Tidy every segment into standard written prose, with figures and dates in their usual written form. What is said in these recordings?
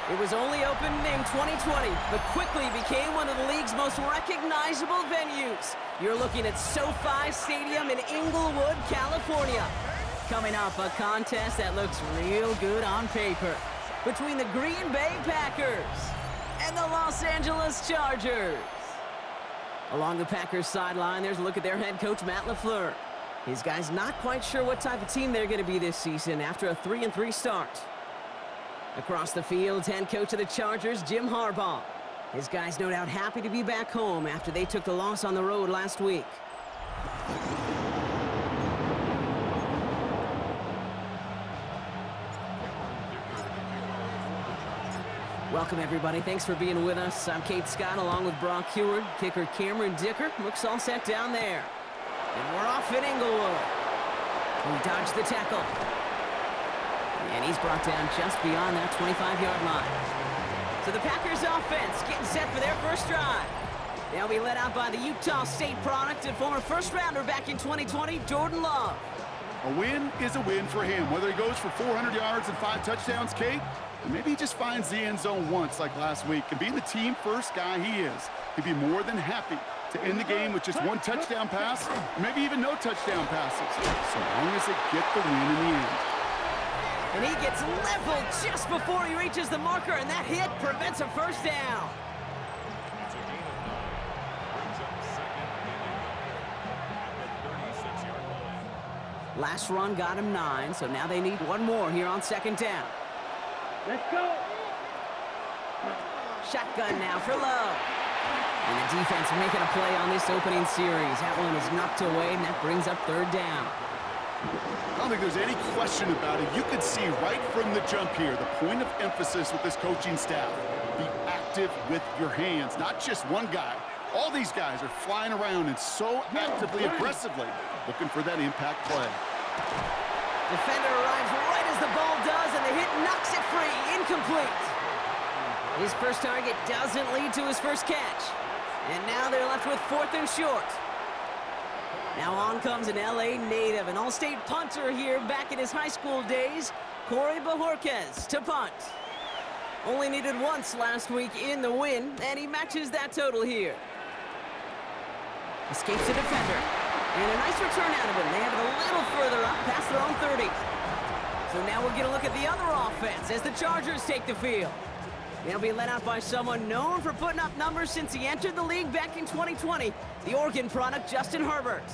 It was only opened in 2020, but quickly became one of the league's most recognizable venues. You're looking at SoFi Stadium in Inglewood, California. Coming up, a contest that looks real good on paper between the Green Bay Packers and the Los Angeles Chargers. Along the Packers sideline, there's a look at their head coach, Matt LaFleur. His guys not quite sure what type of team they're going to be this season after a 3-3 start. Across the field, head coach of the Chargers, Jim Harbaugh. His guys no doubt happy to be back home after they took the loss on the road last week. Welcome, everybody. Thanks for being with us. I'm Kate Scott along with Brock Heward. Kicker Cameron Dicker looks all set down there. And we're off at Inglewood. We dodged the tackle. And he's brought down just beyond that 25-yard line. So the Packers offense getting set for their first drive. They'll be led out by the Utah State product and former first-rounder back in 2020, Jordan Love. A win is a win for him, whether he goes for 400 yards and 5 touchdowns, Kate, or maybe he just finds the end zone once like last week. And being the team-first guy he is, he'd be more than happy to end the game with just 1 touchdown pass, or maybe even no touchdown passes, so long as they get the win in the end. And he gets leveled just before he reaches the marker, and that hit prevents a first down. Last run got him 9, so now they need one more here on second down. Let's go. Shotgun now for Love. And the defense making a play on this opening series. That one is knocked away, and that brings up third down. I don't think there's any question about it. You could see right from the jump here, the point of emphasis with this coaching staff. Be active with your hands, not just one guy. All these guys are flying around and so actively, aggressively looking for that impact play. Defender arrives right as the ball does, and the hit knocks it free. Incomplete. His first target doesn't lead to his first catch. And now they're left with 4th and short. Now on comes an LA native, an all-state punter here back in his high school days, Corey Bajorquez to punt. Only needed once last week in the win, and he matches that total here. Escapes the defender. And a nice return out of him. They have it a little further up past their own 30. So now we'll get a look at the other offense as the Chargers take the field. They'll be led out by someone known for putting up numbers since he entered the league back in 2020, the Oregon product, Justin Herbert.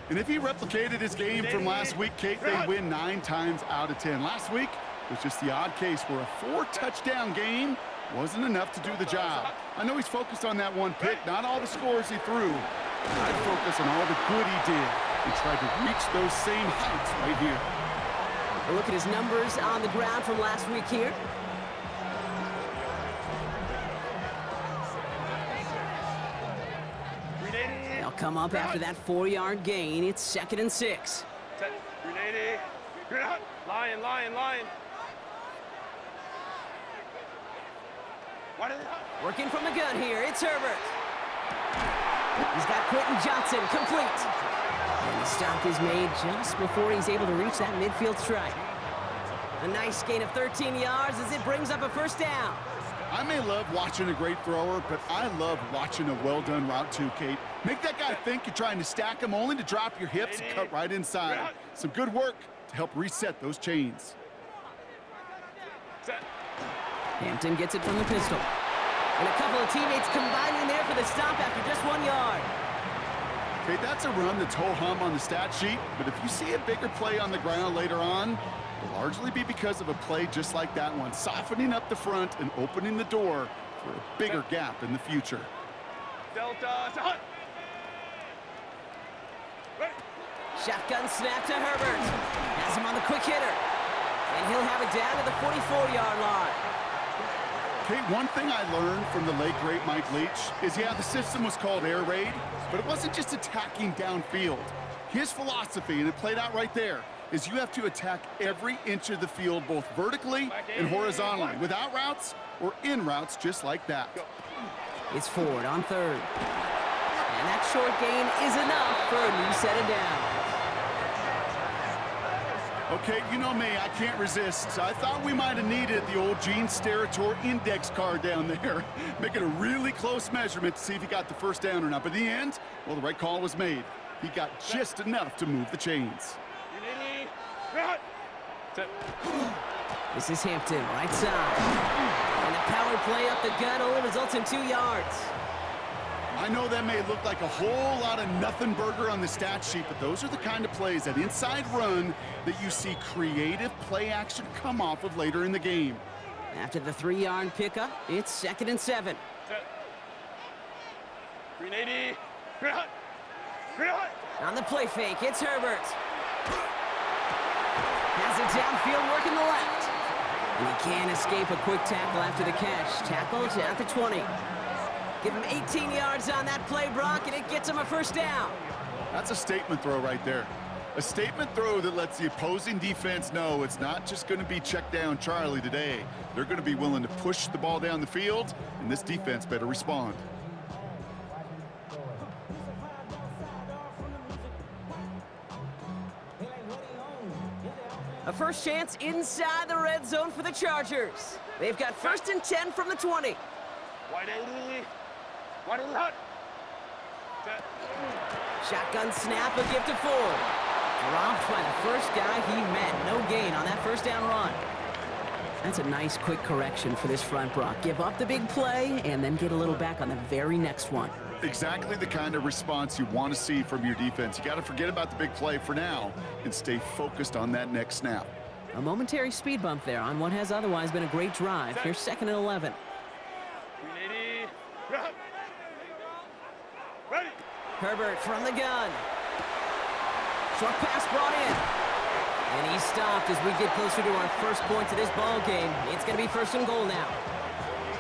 And if he replicated his game from last week, Kate, they'd win 9 times out of 10. Last week was just the odd case where a 4-touchdown game wasn't enough to do the job. I know he's focused on that one pick, not all the scores he threw. I'd focus on all the good he did and tried to reach those same heights right here. A look at his numbers on the ground from last week here. They'll come up after that 4-yard gain. It's 2nd and 6. Lion. Working from the gun here, it's Herbert. He's got Quentin Johnson complete. And the stop is made just before he's able to reach that midfield strike. A nice gain of 13 yards as it brings up a first down. I may love watching a great thrower, but I love watching a well-done route too, Kate. Make that guy think you're trying to stack him only to drop your hips and cut right inside. Some good work to help reset those chains. Hampton gets it from the pistol. And a couple of teammates combining there for the stop after just 1 yard. Okay, that's a run that's ho-hum on the stat sheet, but if you see a bigger play on the ground later on, it'll largely be because of a play just like that one, softening up the front and opening the door for a bigger gap in the future. Delta. Shotgun snap to Herbert. Has him on the quick hitter. And he'll have it down to the 44-yard line. Kate, one thing I learned from the late, great Mike Leach is, yeah, the system was called air raid, but it wasn't just attacking downfield. His philosophy, and it played out right there, is you have to attack every inch of the field, both vertically and horizontally, without routes or in routes just like that. It's Ford on 3rd. And that short gain is enough for a new set of downs. Okay, you know me, I can't resist. I thought we might have needed the old Gene Steratore index card down there, making a really close measurement to see if he got the first down or not. But in the end, well, the right call was made. He got just enough to move the chains. This is Hampton, right side. And a power play up the gut only results in 2 yards. I know that may look like a whole lot of nothing burger on the stat sheet, but those are the kind of plays, that inside run, that you see creative play action come off of later in the game. After the 3-yard pickup, it's 2nd and 7. On the play fake, it's Herbert. Has it downfield, working the left. And he can't escape a quick tackle after the catch. Tackled at the 20. Give him 18 yards on that play, Brock, and it gets him a first down. That's a statement throw right there. A statement throw that lets the opposing defense know it's not just going to be check down Charlie today. They're going to be willing to push the ball down the field, and this defense better respond. A first chance inside the red zone for the Chargers. They've got 1st and 10 from the 20. Shotgun snap, a gift to Ford. Dropped by the first guy he met. No gain on that first down run. That's a nice quick correction for this front, Brock. Give up the big play and then get a little back on the very next one. Exactly the kind of response you want to see from your defense. You got to forget about the big play for now and stay focused on that next snap. A momentary speed bump there on what has otherwise been a great drive. Here's 2nd and 11. Herbert from the gun. Short pass brought in. And he's stopped as we get closer to our first points of this ball game. It's going to be 1st and goal now.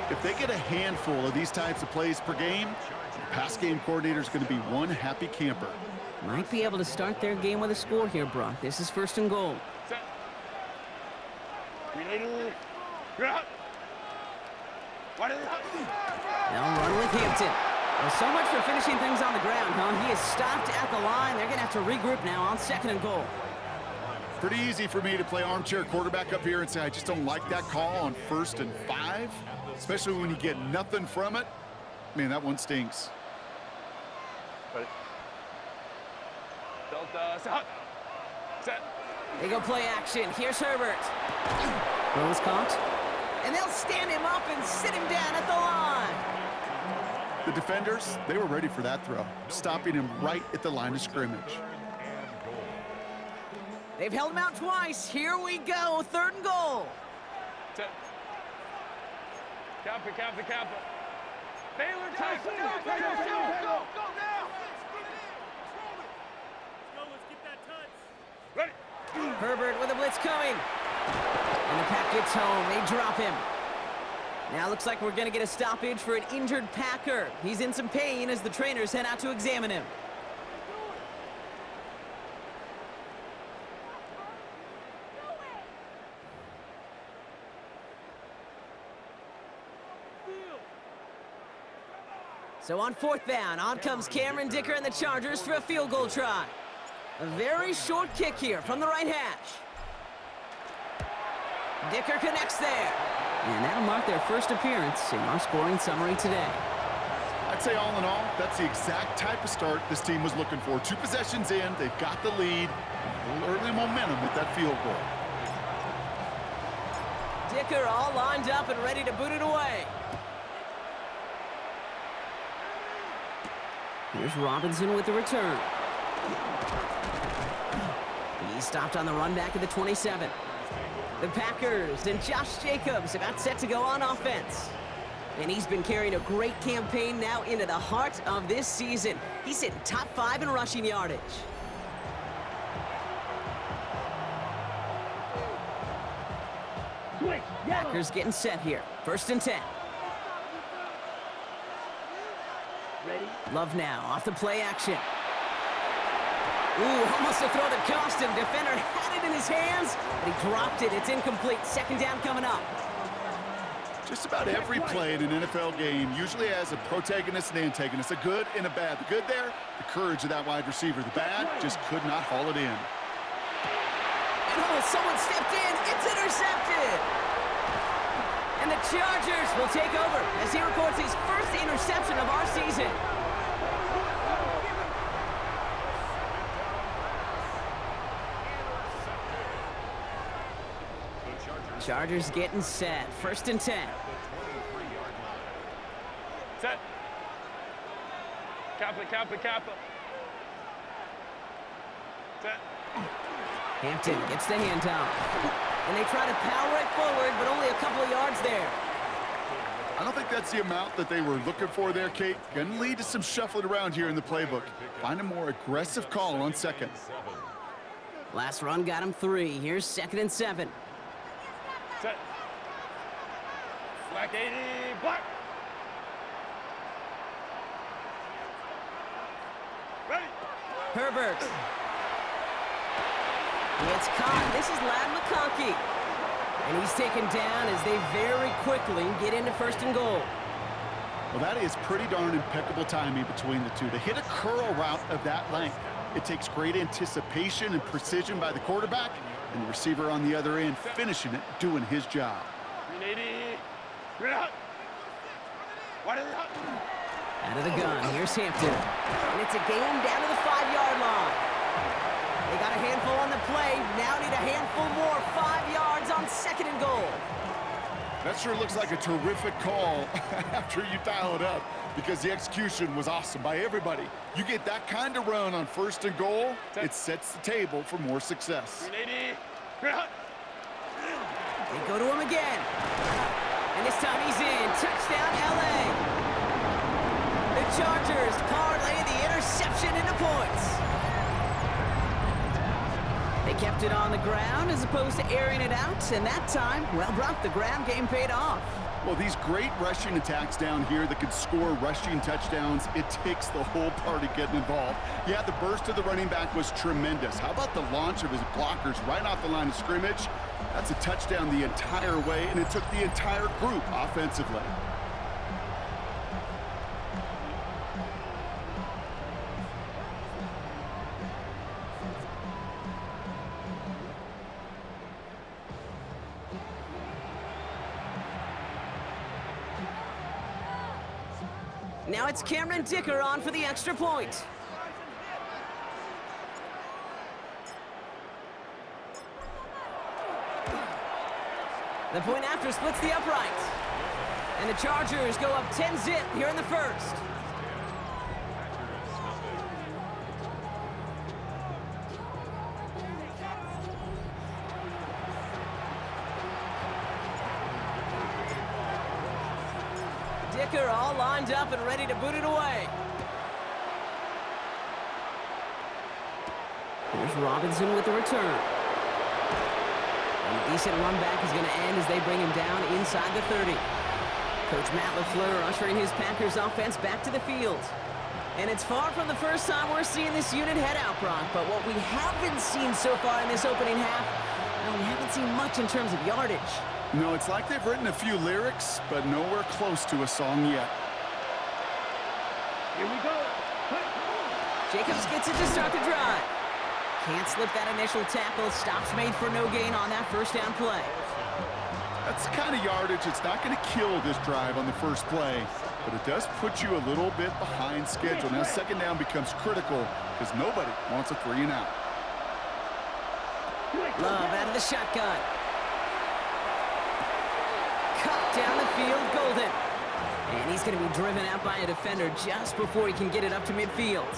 If they get a handful of these types of plays per game, the pass game coordinator is going to be one happy camper. Might be able to start their game with a score here, Brock. This is 1st and goal. They'll run with Hampton. Well, so much for finishing things on the ground, huh? He is stopped at the line. They're going to have to regroup now on 2nd and goal. Pretty easy for me to play armchair quarterback up here and say I just don't like that call on 1st and 5, especially when you get nothing from it. Man, that one stinks. They go play action. Here's Herbert. Throw is caught. And they'll stand him up and sit him down at the line. The defenders, they were ready for that throw, stopping him right at the line of scrimmage. They've held him out twice. Here we go. 3rd and goal. Kappa. Baylor, tight. Go now. Let's get that touch. Ready. Herbert with a blitz coming. And the pack gets home. They drop him. Now looks like we're going to get a stoppage for an injured Packer. He's in some pain as the trainers head out to examine him. So on 4th down, on comes Cameron Dicker and the Chargers for a field goal try. A very short kick here from the right hash. Dicker connects there. And that'll mark their first appearance in our scoring summary today. I'd say all in all, that's the exact type of start this team was looking for. 2 possessions in, they've got the lead, a little early momentum with that field goal. Dicker all lined up and ready to boot it away. Here's Robinson with the return. He's stopped on the run back at the 27. The Packers and Josh Jacobs about set to go on offense. And he's been carrying a great campaign now into the heart of this season. He's hitting top 5 in rushing yardage. Packers getting set here. 1st and 10. Ready. Love now off the play action. Ooh, almost a throw that cost him. Defender had it in his hands, but he dropped it. It's incomplete. 2nd down coming up. Just about every play in an NFL game usually has a protagonist and antagonist, a good and a bad. The good there, the courage of that wide receiver. The bad, just could not haul it in. And oh, someone stepped in. It's intercepted. And the Chargers will take over as he records his first interception of our season. Chargers getting set. 1st and 10. Set. Kappa, Kappa, Kappa. Set. Hampton gets the handoff. And they try to power it forward, but only a couple of yards there. I don't think that's the amount that they were looking for there, Kate. Gonna lead to some shuffling around here in the playbook. Find a more aggressive call on 2nd. Last run got him 3. Here's 2nd and 7. Set. Black 80, black. Ready. Herbert. It's caught. This is Lad McConkey. And he's taken down as they very quickly get into 1st and goal. Well, that is pretty darn impeccable timing between the two. To hit a curl route of that length, it takes great anticipation and precision by the quarterback, and the receiver on the other end finishing it, doing his job. 380. Straight out. What is it? Out of the gun, here's Hampton. And it's a gain down to the 5-yard line. They got a handful on the play, now need a handful more. 5 yards on 2nd and goal. That sure looks like a terrific call after you dial it up, because the execution was awesome by everybody. You get that kind of run on 1st and goal, it sets the table for more success. 380. Straight out. They go to him again. And this time he's in. Touchdown, LA. The Chargers parlay the interception into points. They kept it on the ground as opposed to airing it out, and that time, well, Brock, the ground game paid off. Well, these great rushing attacks down here that could score rushing touchdowns, it takes the whole party getting involved. Yeah, the burst of the running back was tremendous. How about the launch of his blockers right off the line of scrimmage? That's a touchdown the entire way, and it took the entire group offensively. Now it's Cameron Dicker on for the extra point. The point after splits the uprights. And the Chargers go up 10-zip here in the 1st. Dicker all lined up and ready to boot it away. Here's Robinson with the return. And a decent run back is going to end as they bring him down inside the 30. Coach Matt LaFleur ushering his Packers offense back to the field. And it's far from the first time we're seeing this unit head out, Brock, but what we haven't seen so far in this opening half, well, we haven't seen much in terms of yardage. No, it's like they've written a few lyrics, but nowhere close to a song yet. Here we go. Jacobs gets it to start the drive. Can't slip that initial tackle. Stops made for no gain on that first down play. That's the kind of yardage it's not going to kill this drive on the first play, but it does put you a little bit behind schedule. Now, 2nd down becomes critical because nobody wants a 3 and out. Love out of the shotgun. Cut down the field, Golden. And he's going to be driven out by a defender just before he can get it up to midfield.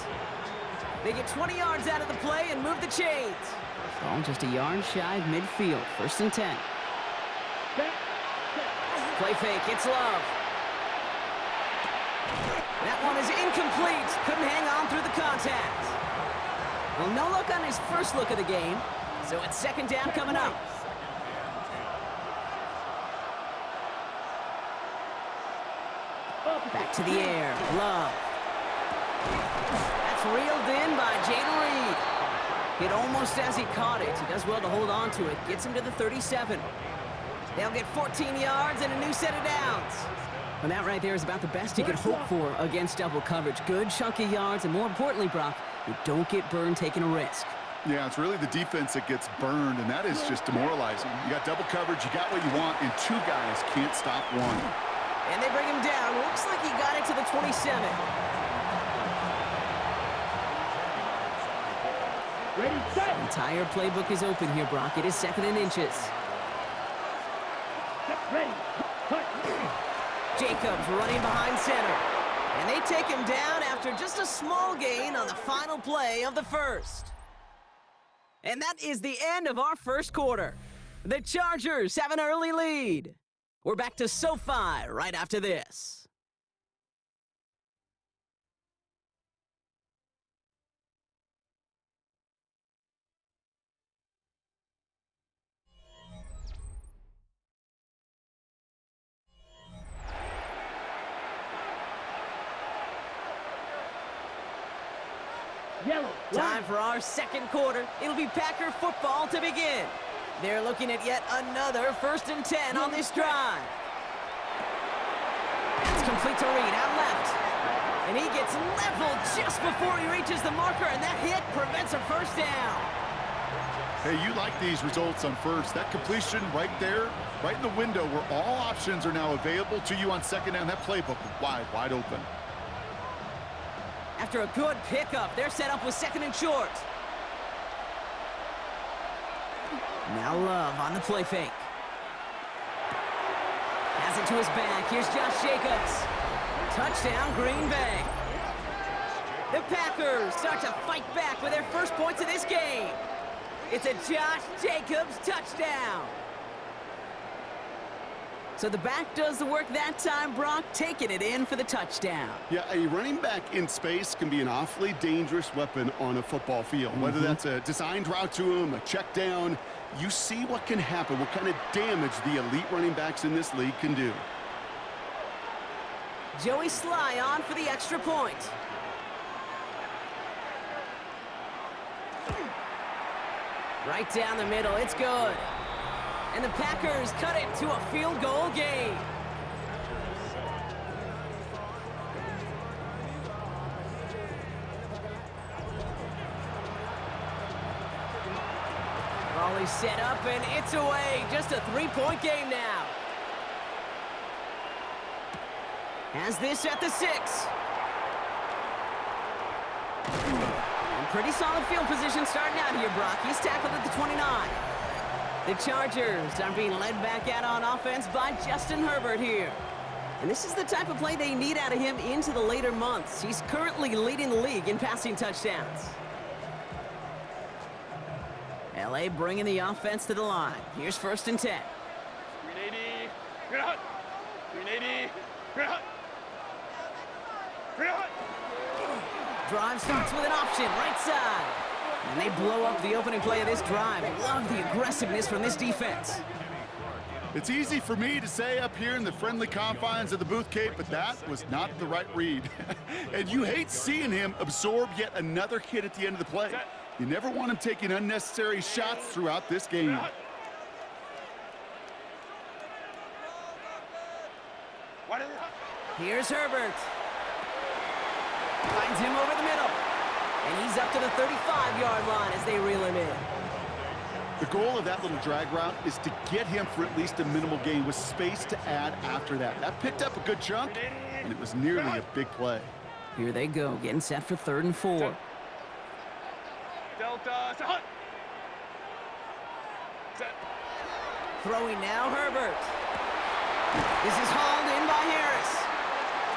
They get 20 yards out of the play and move the chains. Ball just a yard shy of midfield. 1st and 10. Play fake, it's Love. That one is incomplete. Couldn't hang on through the contact. Well, no luck on his first look of the game, so it's 2nd down coming up. Back to the air, Love. That's reeled in by Jayden Reed. Hit almost as he caught it. He does well to hold on to it. Gets him to the 37. They'll get 14 yards and a new set of downs. And that right there is about the best you could hope for against double coverage. Good chunky yards, and more importantly, Brock, you don't get burned taking a risk. Yeah, it's really the defense that gets burned, and that is just demoralizing. You got double coverage, you got what you want, and two guys can't stop one. And they bring him down. Looks like he got it to the 27. Ready, set. The entire playbook is open here, Brock. It is 2nd and inches. Ready. Cut. Jacobs running behind center. And they take him down after just a small gain on the final play of the first. And that is the end of our first quarter. The Chargers have an early lead. We're back to SoFi right after this. Yellow. Time for our second quarter. It'll be Packer football to begin. They're looking at yet another 1st and 10 on this drive. That's complete to Reed out left. And he gets leveled just before he reaches the marker, and that hit prevents a first down. Hey, you like these results on first. That completion right there, right in the window where all options are now available to you on 2nd down. That playbook wide open. After a good pickup, they're set up with 2nd and short. Now Love on the play fake. Has it to his back. Here's Josh Jacobs. Touchdown, Green Bay. The Packers start to fight back with their first points of this game. It's a Josh Jacobs touchdown. So the back does the work that time, Brock, taking it in for the touchdown. Yeah, a running back in space can be an awfully dangerous weapon on a football field. Whether that's a designed route to him, a check down, you see what can happen, what kind of damage the elite running backs in this league can do. Joey Sly on for the extra point. Right down the middle, it's good. And the Packers cut it to a field goal game. Raleigh set up and it's away. Just a 3-point game now. Has this at the 6. And pretty solid field position starting out here, Brock. He's tackled at the 29. The Chargers are being led back out on offense by Justin Herbert here. And this is the type of play they need out of him into the later months. He's currently leading the league in passing touchdowns. LA bringing the offense to the line. Here's 1st and 10. 380. Good hot. 380. Good hot. Good hot. Drive starts with an option, right side. And they blow up the opening play of this drive. Love the aggressiveness from this defense. It's easy for me to say up here in the friendly confines of the booth, Kate, but that was not the right read. And you hate seeing him absorb yet another hit at the end of the play. You never want him taking unnecessary shots throughout this game. Here's Herbert. Finds him over the middle. And he's up to the 35-yard line as they reel him in. The goal of that little drag route is to get him for at least a minimal gain with space to add after that. That picked up a good chunk, and it was nearly a big play. Here they go, getting set for 3rd and 4. Delta. Set. Set. Throwing now, Herbert. This is hauled in by Harris.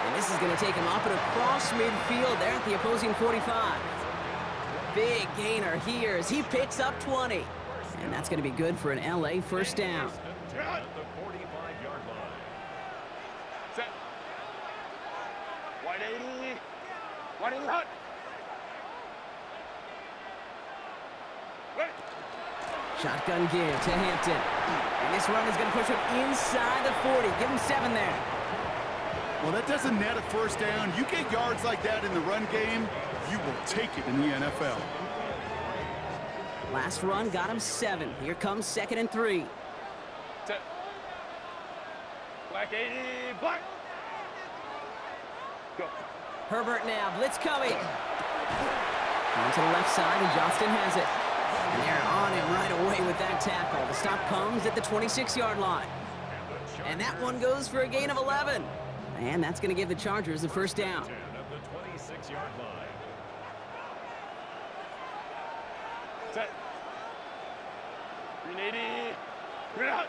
And this is going to take him up and across midfield there at the opposing 45. Big gainer here as he picks up 20. And that's going to be good for an LA first down. At the 45-yard line. Set. 180. 180 hot. Wait. Shotgun give to Hampton. And this run is going to push him inside the 40. Give him 7 there. Well, that doesn't net a first down. You get yards like that in the run game, you will take it in the NFL. Last run got him 7. Here comes 2nd and 3. Set. Black 80. Black. Go. Herbert now. Blitz coming. On to the left side, and Johnston has it. And they're on it right away with that tackle. The stop comes at the 26-yard line. And that one goes for a gain of 11. And that's going to give the Chargers the first down. At the 26-yard line. Set. 380. Bring it out.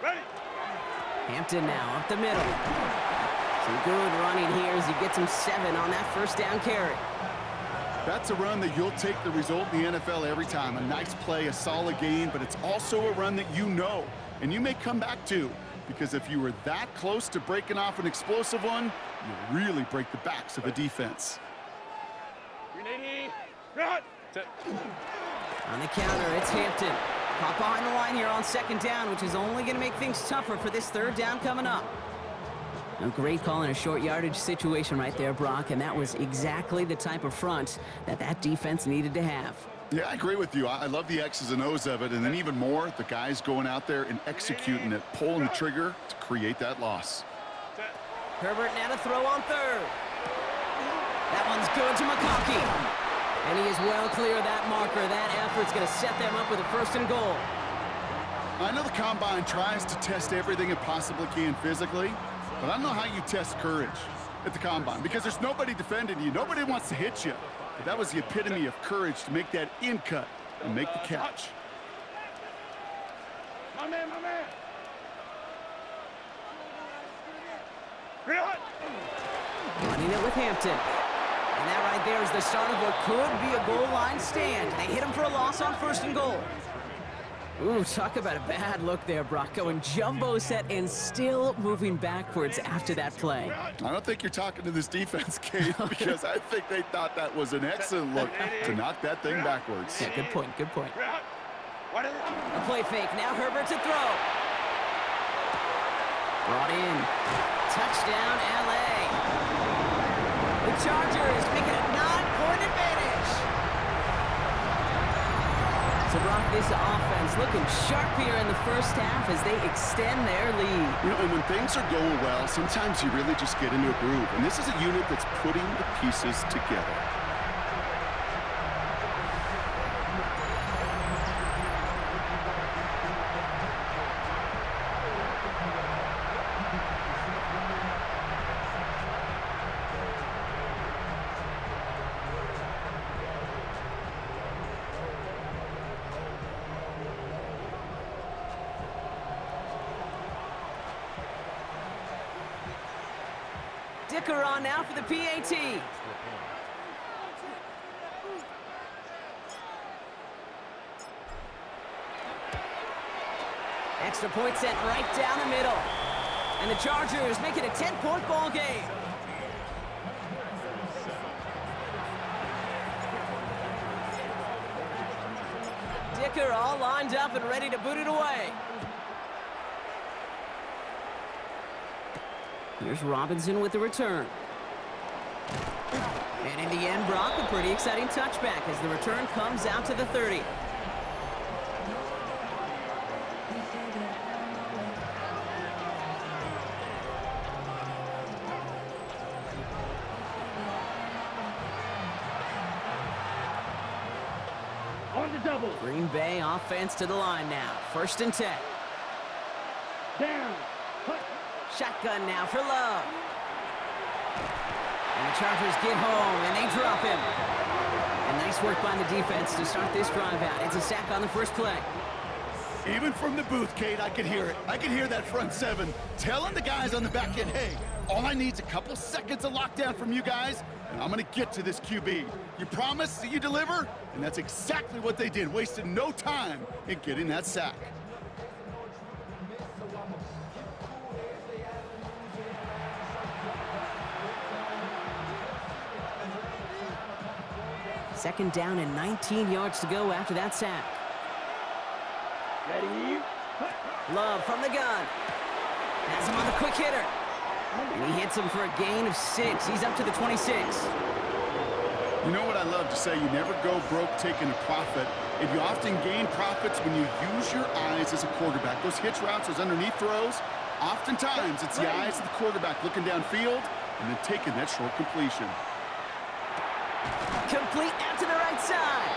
Ready. Hampton now up the middle. Some good running here as he gets him 7 on that first down carry. That's a run that you'll take the result in the NFL every time. A nice play, a solid gain, but it's also a run that you know and you may come back to, because if you were that close to breaking off an explosive one, you really break the backs of a defense. 380. Bring it out. Set. On the counter, it's Hampton. Hop behind the line here on second down, which is only going to make things tougher for this third down coming up. A great call in a short yardage situation right there, Brock, and that was exactly the type of front that that defense needed to have. Yeah, I agree with you. I love the X's and O's of it, and then even more, the guys going out there and executing it, pulling the trigger to create that loss. Set. Herbert now to throw on third. That one's good to McConkey. And he is well clear of that marker. That effort's going to set them up with a first and goal. I know the Combine tries to test everything it possibly can physically, but I don't know how you test courage at the Combine, because there's nobody defending you. Nobody wants to hit you. But that was the epitome of courage to make that in cut and make the catch. My man, my man. Bring it out. Running it with Hampton. And that right there is the start of what could be a goal line stand. They hit him for a loss on first and goal. Ooh, talk about a bad look there, Brock. Going jumbo set and still moving backwards after that play. I don't think you're talking to this defense, Kate, because I think they thought that was an excellent look to knock that thing backwards. Yeah, good point, good point. Bring it out. What is it? A play fake. Now Herbert to throw. Brought in. Touchdown, L.A. The Chargers make it a 9-point advantage. So, Brock, this offense looking sharp here in the first half as they extend their lead. You know, and when things are going well, sometimes you really just get into a groove. And this is a unit that's putting the pieces together. Dicker on now for the PAT. Extra point sent right down the middle. And the Chargers make it a 10-point ball game. Dicker all lined up and ready to boot it away. Here's Robinson with the return. And in the end, Brock, a pretty exciting touchback as the return comes out to the 30. On the double. Green Bay offense to the line now. 1st and 10. Down. Shotgun now for Love. And the Chargers get home, and they drop him. And nice work by the defense to start this drive out. It's a sack on the first play. Even from the booth, Kate, I could hear it. I could hear that front seven telling the guys on the back end, hey, all I need is a couple seconds of lockdown from you guys, and I'm going to get to this QB. You promise that you deliver? And that's exactly what they did, wasted no time in getting that sack. Second down and 19 yards to go after that sack. Ready. Love from the gun. Has him on the quick hitter. And he hits him for a gain of 6. He's up to the 26. You know what I love to say? You never go broke taking a profit, and you often gain profits when you use your eyes as a quarterback. Those hitch routes, those underneath throws, oftentimes it's the eyes of the quarterback looking downfield and then taking that short completion. Complete out to the right side.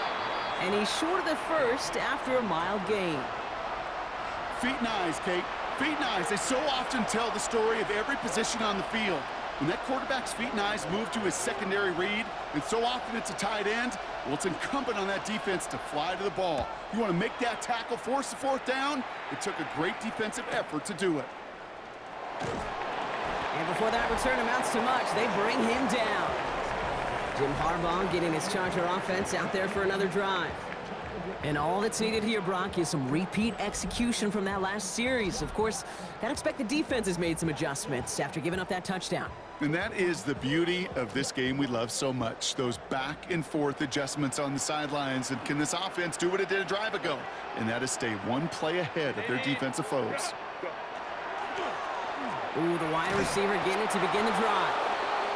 And he's short of the first after a mild gain. Feet and eyes, Kate. Feet and eyes. They so often tell the story of every position on the field. When that quarterback's feet and eyes move to his secondary read, and so often it's a tight end, well, it's incumbent on that defense to fly to the ball. You want to make that tackle, force the fourth down? It took a great defensive effort to do it. And before that return amounts to much, they bring him down. Jim Harbaugh getting his Charger offense out there for another drive. And all that's needed here, Brock, is some repeat execution from that last series. Of course, gotta expect the defense has made some adjustments after giving up that touchdown. And that is the beauty of this game we love so much, those back and forth adjustments on the sidelines. And can this offense do what it did a drive ago? And that is stay one play ahead of their defensive foes. Ooh, the wide receiver getting it to begin the drive.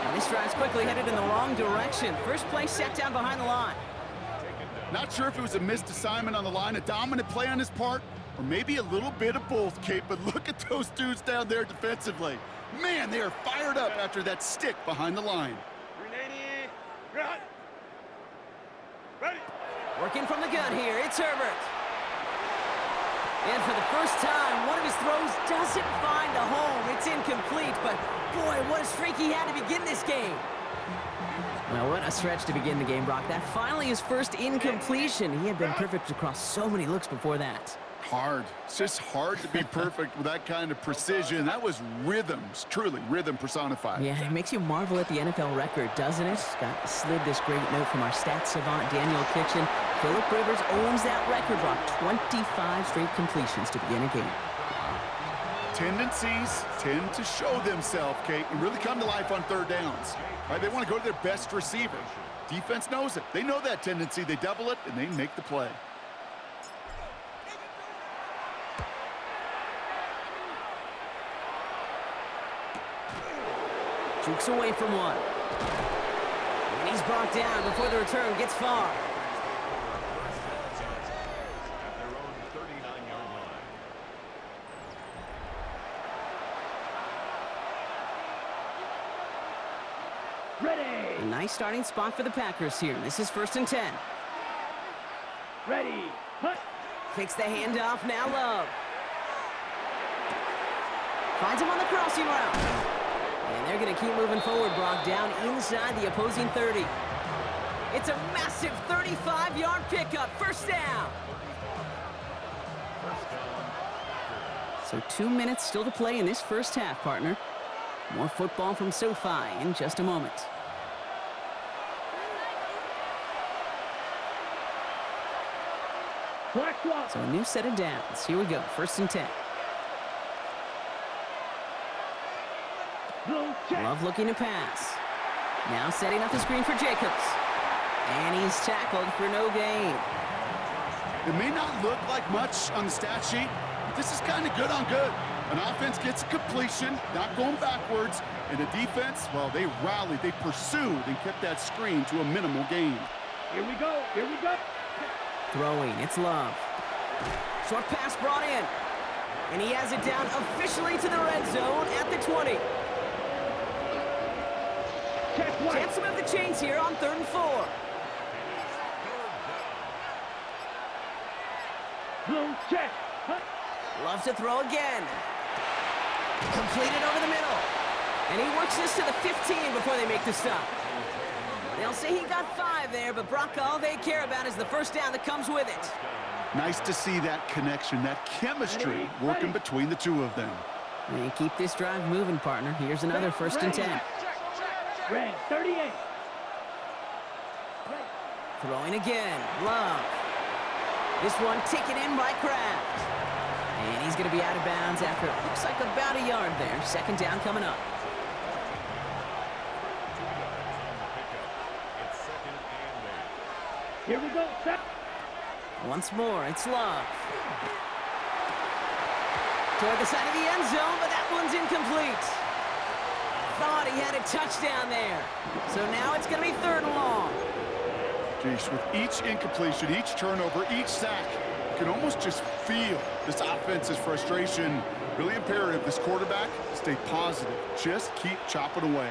And this drive's quickly headed in the wrong direction. First play set down behind the line. Not sure if it was a missed assignment on the line, a dominant play on his part, or maybe a little bit of both, Kate. But look at those dudes down there defensively. Man, they are fired up after that stick behind the line. 380, run. Ready. Working from the gun here, it's Herbert. And for the first time, one of his throws doesn't find a home. It's incomplete, but boy, what a streak he had to begin this game. Well, what a stretch to begin the game, Brock. That finally his first incompletion. He had been perfect across so many looks before that. Hard. It's just hard to be perfect with that kind of precision. That was rhythm, truly rhythm personified. Yeah, it makes you marvel at the NFL record, doesn't it? Got slid this great note from our stats savant, Daniel Kitchen. Phillip Rivers owns that record, Brock. 25 straight completions to begin a game. Tendencies tend to show themselves, Kate, and really come to life on third downs. Right? They want to go to their best receiver. Defense knows it. They know that tendency. They double it, and they make the play. Jukes away from one. And he's brought down before the return gets far. At their own 39-yard line. Ready. A nice starting spot for the Packers here. This is 1st and 10. Ready. Hunt. Kicks the handoff, now Love. Finds him on the crossing route. And they're going to keep moving forward, Brock, down inside the opposing 30. It's a massive 35-yard pickup, first down. So 2 minutes still to play in this first half, partner. More football from SoFi in just a moment. So a new set of downs. Here we go, 1st and 10. Love looking to pass. Now setting up the screen for Jacobs. And he's tackled for no gain. It may not look like much on the stat sheet, but this is kind of good on good. An offense gets a completion, not going backwards, and the defense, well, they rallied, they pursued, and kept that screen to a minimal gain. Here we go. Here we go. Throwing, it's Love. Short pass brought in. And he has it down officially to the red zone at the 20. Chance to move the chains here on 3rd and 4. Blue check. Loves to throw again. Completed over the middle. And he works this to the 15 before they make the stop. They'll say he got 5 there, but Brock, all they care about is the first down that comes with it. Nice to see that connection, that chemistry working between the two of them. And keep this drive moving, partner. Here's another 1st and 10. Red 38. Throwing again. Love. This one taken in by Kraft. And he's going to be out of bounds after it looks like about a yard there. 2nd down coming up. Here we go. Set. Once more, it's Love. Toward the side of the end zone, but that one's incomplete. Thought he had a touchdown there. So now it's going to be 3rd and long. Geez, with each incompletion, each turnover, each sack, you can almost just feel this offense's frustration. Really imperative, this quarterback, stay positive. Just keep chopping away.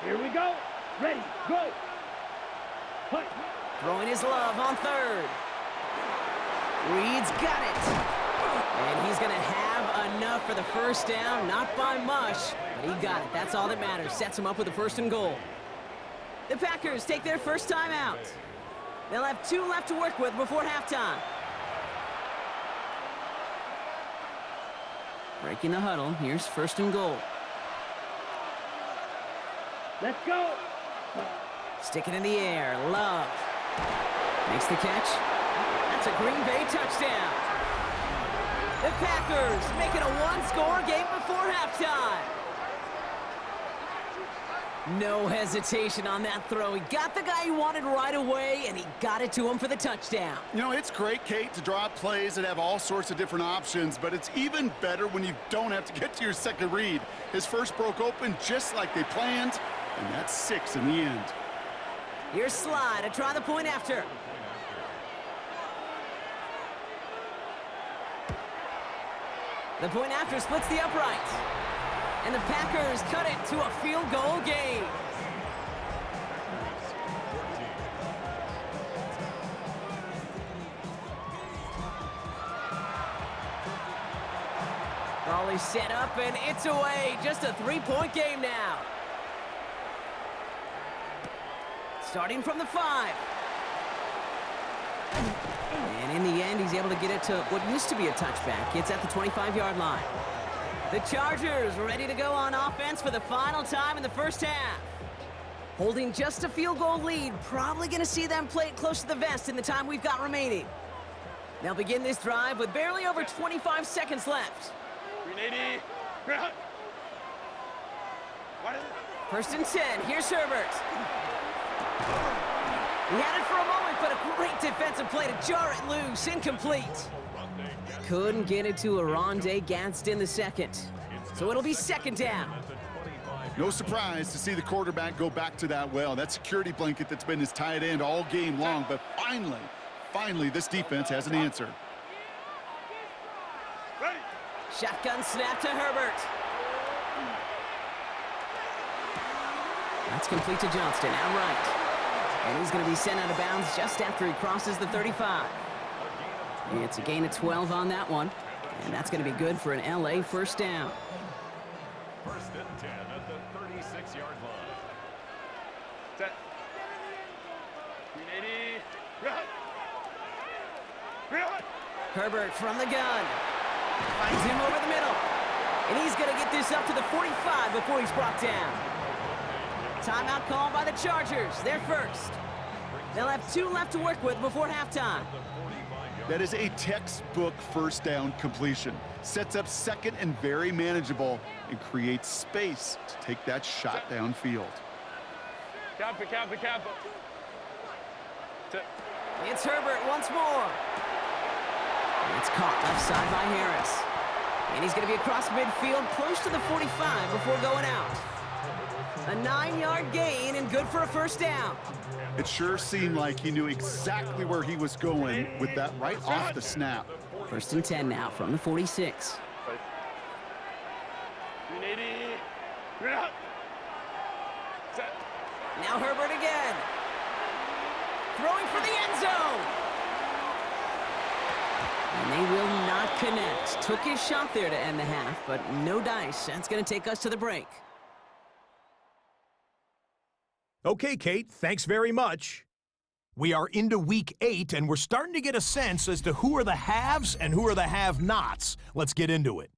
Here we go. Ready. Go. Hunt. Throwing his love on third. Reed's got it. And he's going to have enough for the first down. Not by much, but he got it. That's all that matters. Sets him up with a 1st and goal. The Packers take their first time out. They'll have 2 left to work with before halftime. Breaking the huddle. Here's 1st and goal. Let's go. Stick it in the air. Love. Makes the catch. That's a Green Bay touchdown. The Packers make it a 1-score game before halftime. No hesitation on that throw. He got the guy he wanted right away, and he got it to him for the touchdown. You know, it's great, Kate, to draw up plays that have all sorts of different options, but it's even better when you don't have to get to your second read. His first broke open just like they planned, and that's 6 in the end. Here's Sly to try the point after. The point after splits the upright. And the Packers cut it to a field goal game. Raleigh set up and it's away. Just a 3-point game now. Starting from the 5. And in the end, he's able to get it to what used to be a touchback. It's at the 25-yard line. The Chargers ready to go on offense for the final time in the first half. Holding just a field goal lead, probably going to see them play it close to the vest in the time we've got remaining. They'll begin this drive with barely over 25 seconds left. 380. 1st and 10, here's Herbert. He had it for a moment, but a great defensive play to jar it loose, incomplete. Couldn't get it to Aronde Gadsden the second. So it'll be 2nd down. No surprise to see the quarterback go back to that well. That security blanket that's been his tight end all game long, but finally, this defense has an answer. Shotgun snap to Herbert. That's complete to Johnston, outright. And he's going to be sent out of bounds just after he crosses the 35. It's a gain of 12 on that one. And that's going to be good for an LA first down. 1st and 10 at the 36-yard line. Set. 380. Herbert from the gun. Finds him over the middle. And he's going to get this up to the 45 before he's brought down. Timeout called by the Chargers. They're first. They'll have 2 left to work with before halftime. That is a textbook first down completion. Sets up 2nd and very manageable and creates space to take that shot downfield. Campo. It's Herbert once more. It's caught left side by Harris. And he's going to be across midfield close to the 45 before going out. A 9-yard gain and good for a first down. It sure seemed like he knew exactly where he was going with that right off the snap. 1st and 10 now from the 46. 380. Set. Now Herbert again. Throwing for the end zone. And they will not connect. Took his shot there to end the half, but no dice. That's going to take us to the break. Okay, Kate, thanks very much. We are into week 8, and we're starting to get a sense as to who are the haves and who are the have-nots. Let's get into it.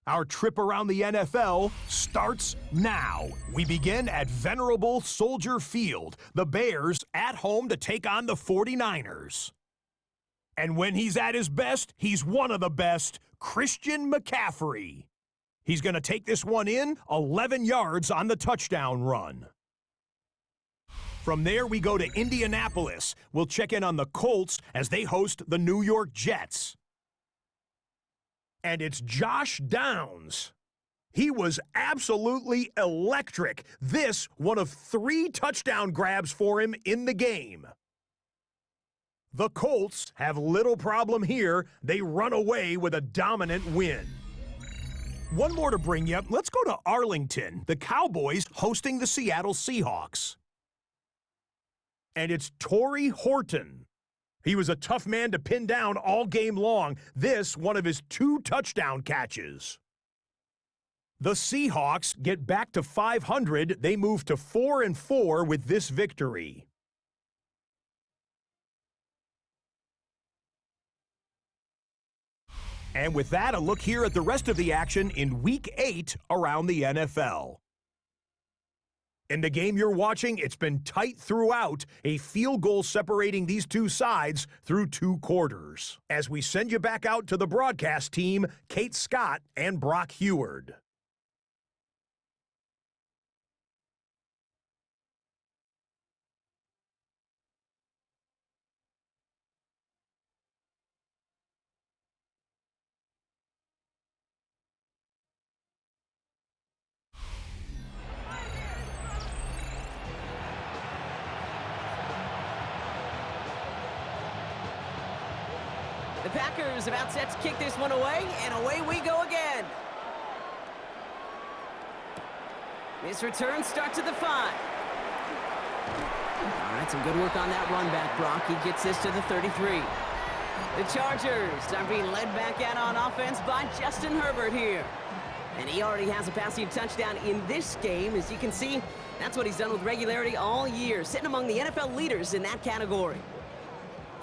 Our trip around the NFL starts now. We begin at venerable Soldier Field, the Bears at home to take on the 49ers. And when he's at his best, he's one of the best, Christian McCaffrey. He's going to take this one in, 11 yards on the touchdown run. From there, we go to Indianapolis. We'll check in on the Colts as they host the New York Jets. And it's Josh Downs. He was absolutely electric. This, one of 3 touchdown grabs for him in the game. The Colts have little problem here. They run away with a dominant win. One more to bring you. Let's go to Arlington. The Cowboys hosting the Seattle Seahawks. And it's Torrey Horton. He was a tough man to pin down all game long. This, one of his 2 touchdown catches. The Seahawks get back to 500. They move to 4-4 with this victory. And with that, a look here at the rest of the action in Week 8 around the NFL. In the game you're watching, it's been tight throughout, a field goal separating these two sides through 2 quarters. As we send you back out to the broadcast team, Kate Scott and Brock Heward. The Packers about set to kick this one away, and away we go again. This return starts at the 5. All right, some good work on that run back, Brock. He gets this to the 33. The Chargers are being led back out on offense by Justin Herbert here. And he already has a passing touchdown in this game. As you can see, that's what he's done with regularity all year, sitting among the NFL leaders in that category.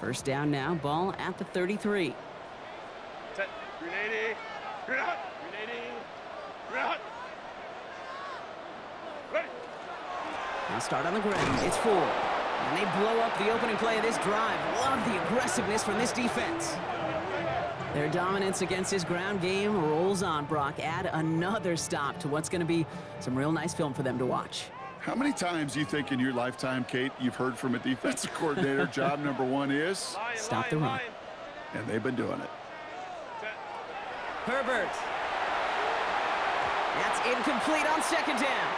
First down now, ball at the 33. Set. 380. Green out. 380. Green out. Ready. Now start on the ground. It's 4. And they blow up the opening play of this drive. Love the aggressiveness from this defense. Their dominance against this ground game rolls on, Brock. Add another stop to what's going to be some real nice film for them to watch. How many times do you think in your lifetime, Kate, you've heard from a defensive coordinator, job number 1 is? Stop the run. And they've been doing it. Herbert. That's incomplete on second down.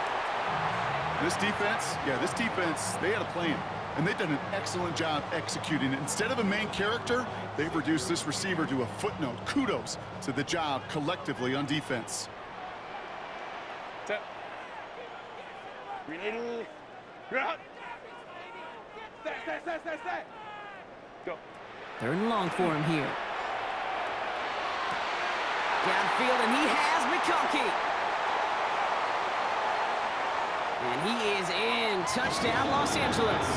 This defense, they had a plan. And they've done an excellent job executing it. Instead of a main character, they've reduced this receiver to a footnote. Kudos to the job collectively on defense. Set. 380. Green out. Stay. Go. 3rd and long for him here. Downfield, and he has McConkey. And he is in. Touchdown, Los Angeles.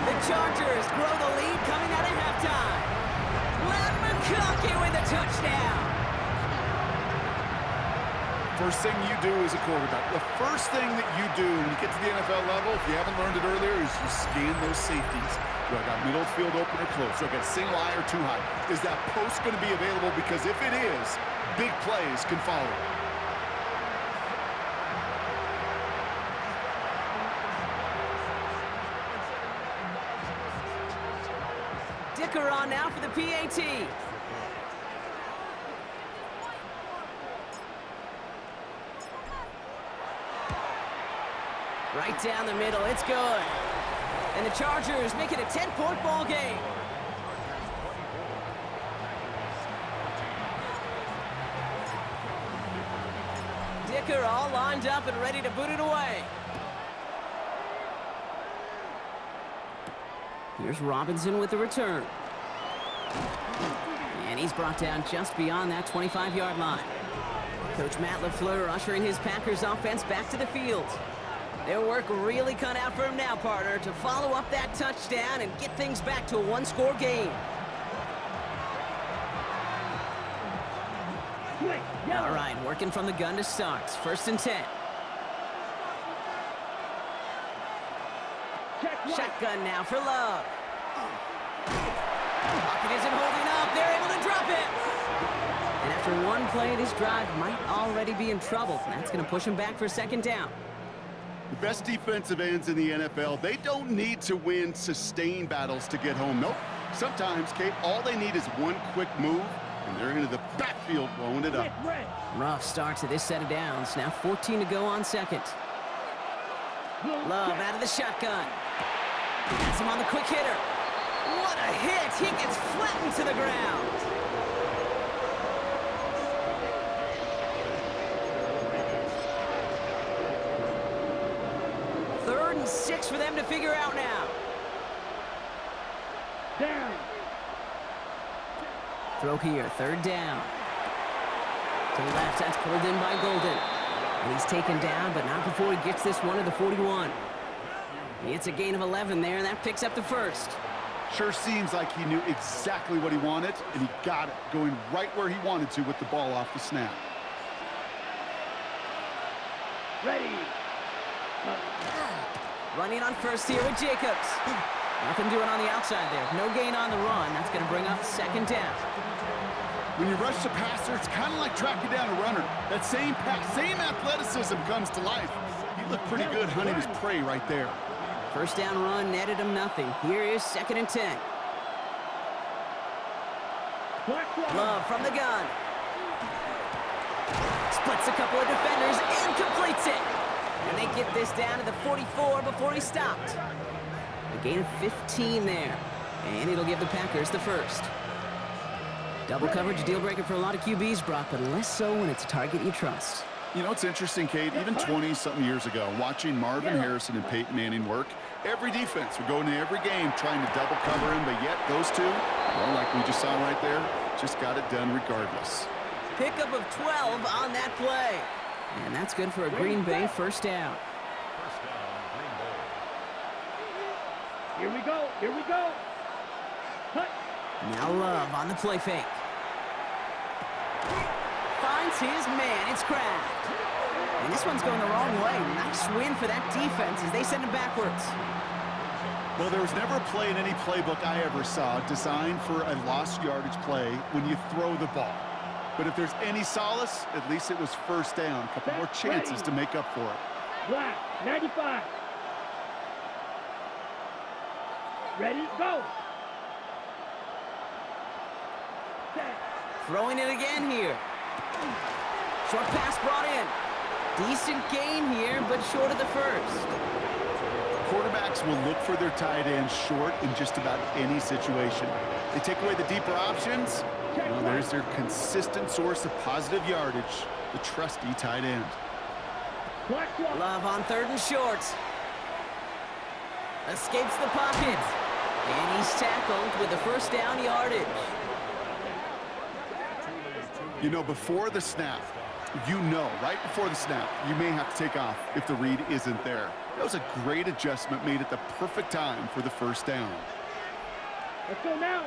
The Chargers grow the lead coming out of halftime. Let McConkey with the touchdown. First thing you do as a quarterback, the first thing that you do when you get to the NFL level, if you haven't learned it earlier, is you scan those safeties. Do I got middle field open or close? Do I got a single eye or 2 high? Is that post going to be available? Because if it is, big plays can follow. Dicker on now for the PAT. Right down the middle, it's good. And the Chargers make it a 10-point ball game. Dicker all lined up and ready to boot it away. Here's Robinson with the return. And he's brought down just beyond that 25-yard line. Coach Matt LaFleur ushering his Packers offense back to the field. Their work really cut out for him now, partner, to follow up that touchdown and get things back to a 1-score game. All right, working from the gun to start. 1st and 10. Shotgun now for Love. Pocket isn't holding up. They're able to drop it. And after 1 play, this drive might already be in trouble. That's going to push him back for 2nd down. The best defensive ends in the NFL, they don't need to win sustained battles to get home. Nope. Sometimes, Kate, all they need is 1 quick move, and they're into the backfield blowing it up. Rough start to this set of downs. Now 14 to go on 2nd. Love out of the shotgun. That's him on the quick hitter. What a hit! He gets flattened to the ground. 3rd and 6 for them to figure out now. Down. Throw here, 3rd down. To the left, that's pulled in by Golden. And he's taken down, but not before he gets this one to the 41. It's a gain of 11 there, and that picks up the 1st. Sure seems like he knew exactly what he wanted, and he got it, going right where he wanted to with the ball off the snap. Ready. Running on 1st here with Jacobs. Nothing doing on the outside there. No gain on the run. That's going to bring up 2nd down. When you rush the passer, it's kind of like tracking down a runner. That same pass, same athleticism comes to life. He looked pretty good hunting his prey right there. 1st down run netted him nothing. Here is 2nd and 10. Love from the gun. Splits a couple of defenders and completes it. And they get this down to the 44 before he stopped. A gain of 15 there. And it'll give the Packers the 1st. Double coverage deal breaker for a lot of QBs, Brock, but less so when it's a target you trust. You know, it's interesting, Kate, even 20-something years ago, watching Marvin Harrison and Peyton Manning work, every defense would go into every game trying to double cover him, but yet those two, well, like we just saw right there, just got it done regardless. Pickup of 12 on that play. And that's good for a Green Bay 1st down. First down, Green Bay. Here we go. Here we go. Cut. Now Love on the play fake. Finds his man. It's Kraft. And this one's going the wrong way. Nice win for that defense as they send him backwards. Well, there was never a play in any playbook I ever saw designed for a lost yardage play when you throw the ball. But if there's any solace, at least it was 1st down. A couple more chances to make up for it. Black. 95. Ready, go. Throwing it again here. Short pass brought in. Decent gain here, but short of the 1st. Quarterbacks will look for their tight end short in just about any situation. They take away the deeper options. Well, there's their consistent source of positive yardage, the trusty tight end. Love on 3rd and short. Escapes the pocket. And he's tackled with the 1st down yardage. You know, before the snap, right before the snap, you may have to take off if the read isn't there. That was a great adjustment made at the perfect time for the 1st down. Let's go now.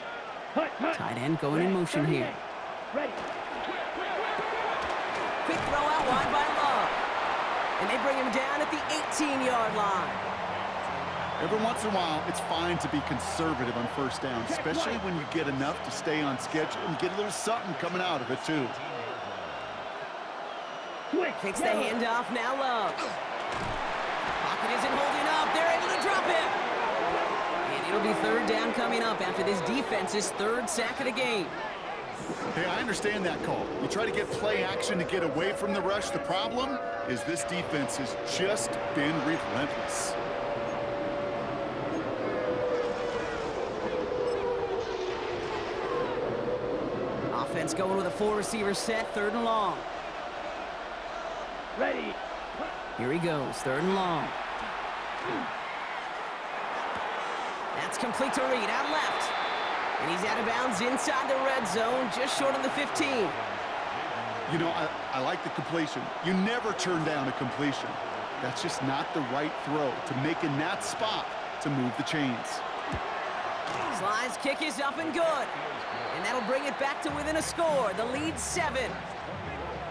Hut, hut. Tight end going in motion here. Ready. Quick throw out wide by Love. And they bring him down at the 18-yard line. Every once in a while, it's fine to be conservative on 1st down, especially when you get enough to stay on schedule and get a little something coming out of it, too. Takes the handoff, now Love. Pocket isn't holding up. They're able to drop him. And it'll be 3rd down coming up after this defense's 3rd sack of the game. Hey, I understand that call. You try to get play action to get away from the rush. The problem is this defense has just been relentless. Offense going with a 4-receiver set, 3rd and long. Ready. Here he goes, 3rd and long. That's complete to Reed, out left. And he's out of bounds inside the red zone, just short of the 15. You know, I like the completion. You never turn down a completion. That's just not the right throw to make in that spot to move the chains. Slide's kick is up and good. And that'll bring it back to within a score. The lead 7.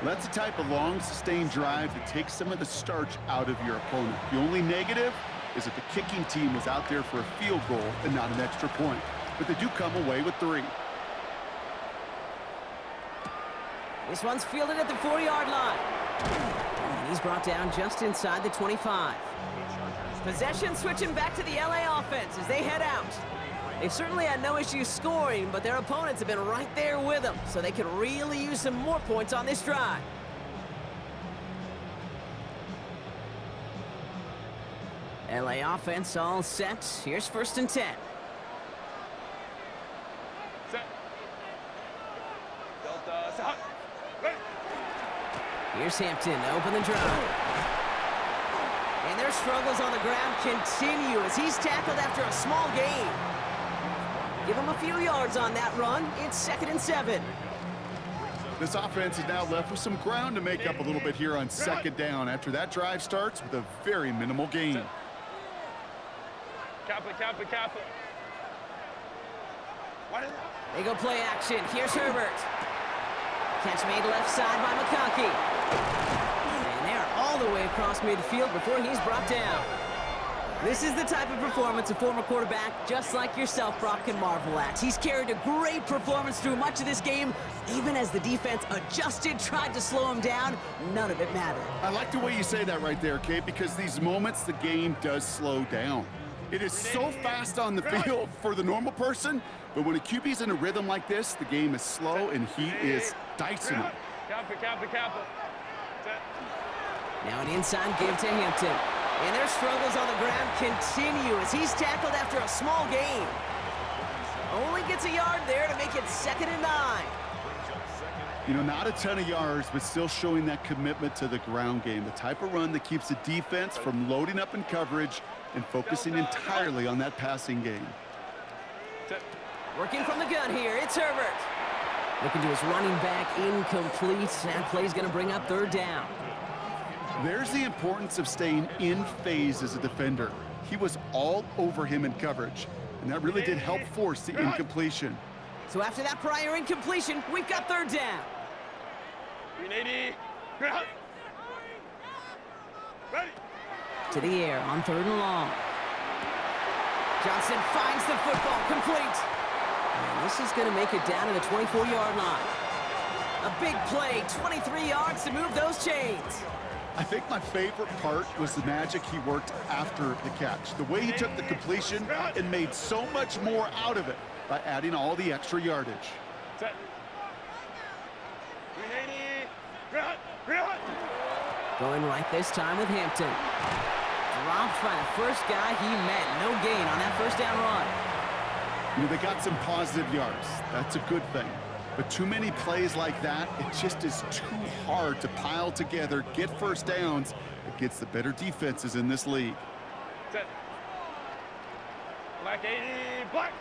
That's the type of long, sustained drive that takes some of the starch out of your opponent. The only negative is that the kicking team was out there for a field goal and not an extra point. But they do come away with 3. This one's fielded at the 40-yard line. And he's brought down just inside the 25. Possession switching back to the LA offense as they head out. They've certainly had no issue scoring, but their opponents have been right there with them, so they could really use some more points on this drive. LA offense all set. Here's 1st and 10. Set. Delta. Set. Ready. Here's Hampton to open the drive. And their struggles on the ground continue as he's tackled after a small gain. Give him a few yards on that run. It's 2nd and 7. This offense is now left with some ground to make up a little bit here on 2nd down after that drive starts with a very minimal gain. Kappa. They go play action. Here's Herbert. Catch made left side by McConkey. And they're all the way across midfield before he's brought down. This is the type of performance a former quarterback, just like yourself, Brock, can marvel at. He's carried a great performance through much of this game. Even as the defense adjusted, tried to slow him down, none of it mattered. I like the way you say that right there, Kate, because these moments the game does slow down. It is so fast on the field for the normal person, but when a QB's in a rhythm like this, the game is slow and he is dicing it. Kappa. Now an inside give to Hampton. And their struggles on the ground continue as he's tackled after a small gain. Only gets a yard there to make it 2nd and 9. You know, not a ton of yards, but still showing that commitment to the ground game. The type of run that keeps the defense from loading up in coverage and focusing entirely on that passing game. Working from the gun here, it's Herbert. Looking to his running back, incomplete. That play's going to bring up 3rd down. There's the importance of staying in phase as a defender. He was all over him in coverage, and that really did help force the incompletion. So after that prior incompletion, we've got 3rd down. 380. Ready. To the air on 3rd and long. Johnson finds the football, complete. And this is going to make it down to the 24-yard line. A big play, 23 yards to move those chains. I think my favorite part was the magic he worked after the catch. The way he took the completion and made so much more out of it by adding all the extra yardage. Set. 380. Going right this time with Hampton. Dropped by the first guy he met. No gain on that 1st down run. You know, they got some positive yards. That's a good thing. But too many plays like that, it just is too hard to pile together, get 1st downs against the better defenses in this league. Set. Black 80. Black.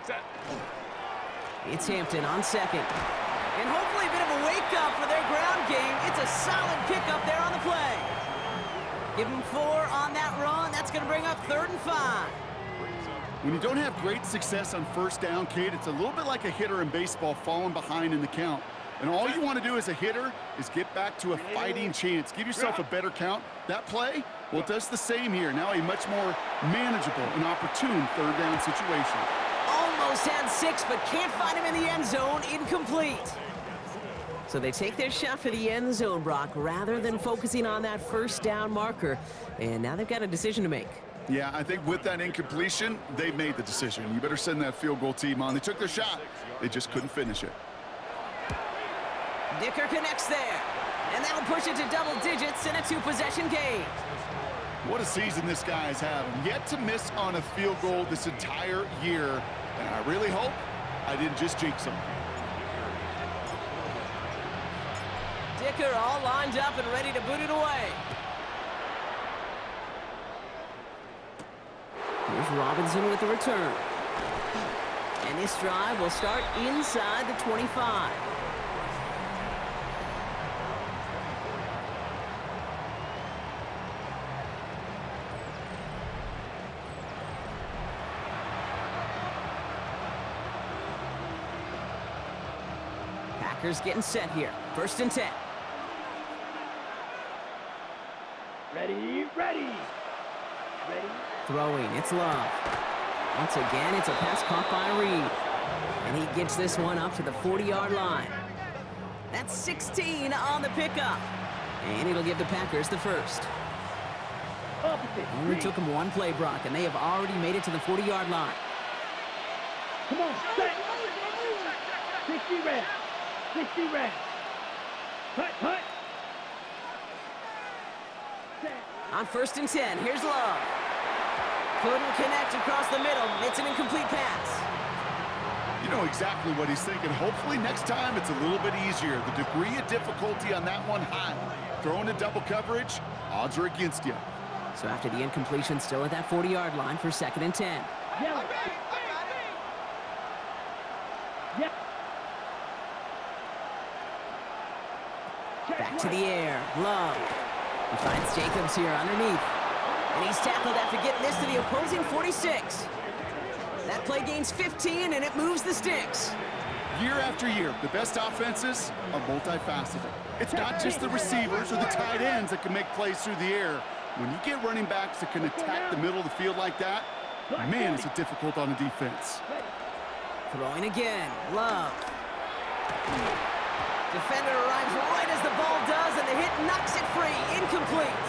Set. It's Hampton on 2nd. And hopefully a bit of a wake-up for their ground game. It's a solid pickup there on the play. Give him 4 on that run. That's going to bring up 3rd and 5. When you don't have great success on 1st down, Kate, it's a little bit like a hitter in baseball falling behind in the count. And all you want to do as a hitter is get back to a fighting chance. Give yourself a better count. That play, well, it does the same here. Now a much more manageable and opportune 3rd down situation. Almost had 6, but can't find him in the end zone. Incomplete. So they take their shot for the end zone, Brock, rather than focusing on that 1st down marker. And now they've got a decision to make. Yeah, I think with that incompletion, they made the decision. You better send that field goal team on. They took their shot. They just couldn't finish it. Dicker connects there. And that'll push it to double digits in a 2-possession game. What a season this guy is having. Yet to miss on a field goal this entire year. And I really hope I didn't just jinx him. Dicker all lined up and ready to boot it away. Here's Robinson with the return. And this drive will start inside the 25. Packers getting set here. 1st and 10. Ready. Throwing, it's Love. Once again, it's a pass caught by Reed. And he gets this one up to the 40-yard line. That's 16 on the pickup. And it'll give the Packers the 1st. Only took them 1 play, Brock, and they have already made it to the 40-yard line. Come on, set. 60 red. 60 red. Hut. On 1st and 10, here's Love. Couldn't connect across the middle. It's an incomplete pass. You know exactly what he's thinking. Hopefully next time it's a little bit easier. The degree of difficulty on that one high. throw into double coverage, odds are against you. So after the incompletion, still at that 40-yard line for 2nd and 10. Yellow. Yeah. Back to the air. Love. He finds Jacobs here underneath. And he's tackled after getting this to the opposing 46. That play gains 15, and it moves the sticks. Year after year, the best offenses are multifaceted. It's not just the receivers or the tight ends that can make plays through the air. When you get running backs that can attack the middle of the field like that, man, is it difficult on a defense. Throwing again. Love. Defender arrives right as the ball does, and the hit knocks it free. Incomplete.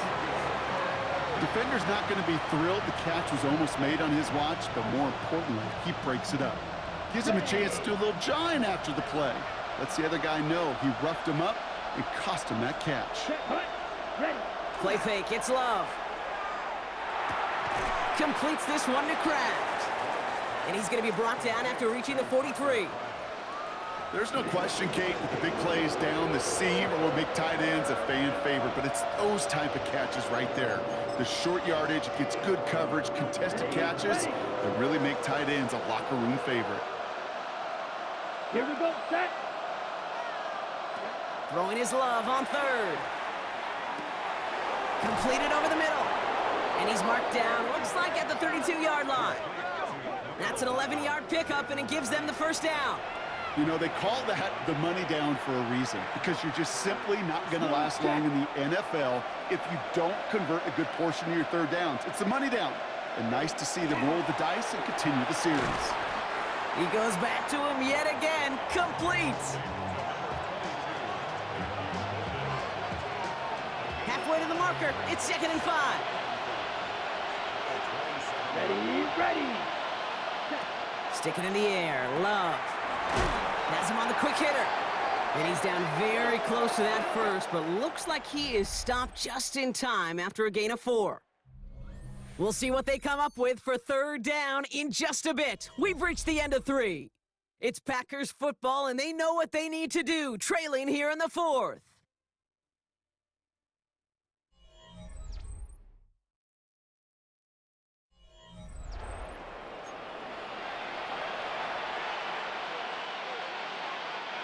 Defender's not going to be thrilled the catch was almost made on his watch, but more importantly, he breaks it up. Gives him a chance to do a little jawing after the play. Lets the other guy know he roughed him up and cost him that catch. Play fake, it's Love. Completes this one to Kraft. And he's going to be brought down after reaching the 43. There's no question, Kate, that the big plays down the seam or big tight ends a fan favorite, but it's those type of catches right there. The short yardage, gets good coverage, contested catches that really make tight ends a locker room favorite. Here we go, set. Throwing his Love on 3rd. Completed over the middle. And he's marked down, looks like at the 32-yard line. That's an 11-yard pickup, and it gives them the 1st down. You know, they call that the money down for a reason, because you're just simply not going to last long in the NFL if you don't convert a good portion of your 3rd downs. It's the money down. And nice to see them roll the dice and continue the series. He goes back to him yet again. Complete. Halfway to the marker. It's 2nd and 5. Ready. Stick it in the air. Love. Has him on the quick hitter. And he's down very close to that 1st, but looks like he is stopped just in time after a gain of 4. We'll see what they come up with for 3rd down in just a bit. We've reached the end of 3. It's Packers football, and they know what they need to do, trailing here in the 4th.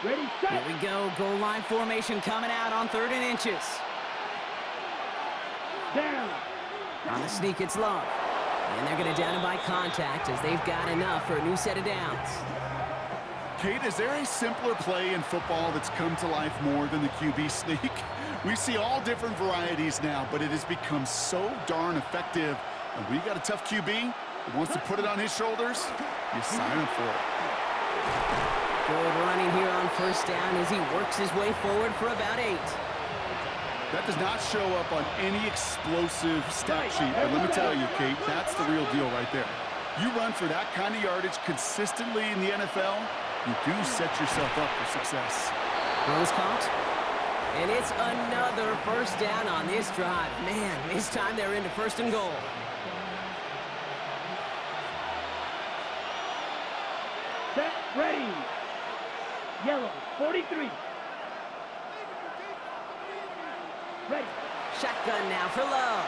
Ready, set. Here we go. Goal line formation coming out on 3rd and inches. Down. On the sneak, it's Love. And they're going to down him by contact as they've got enough for a new set of downs. Kate, is there a simpler play in football that's come to life more than the QB sneak? We see all different varieties now, but it has become so darn effective. And when you got a tough QB who wants to put it on his shoulders, you sign him for it. Good running here on 1st down as he works his way forward for about 8. That does not show up on any explosive stat sheet, but let me tell you, Kate, that's the real deal right there. You run for that kind of yardage consistently in the NFL, you do set yourself up for success. Rose caught. And it's another 1st down on this drive. Man, this time they're into 1st and goal. Set, ready. Yellow, 43. Ready. Shotgun now for Love.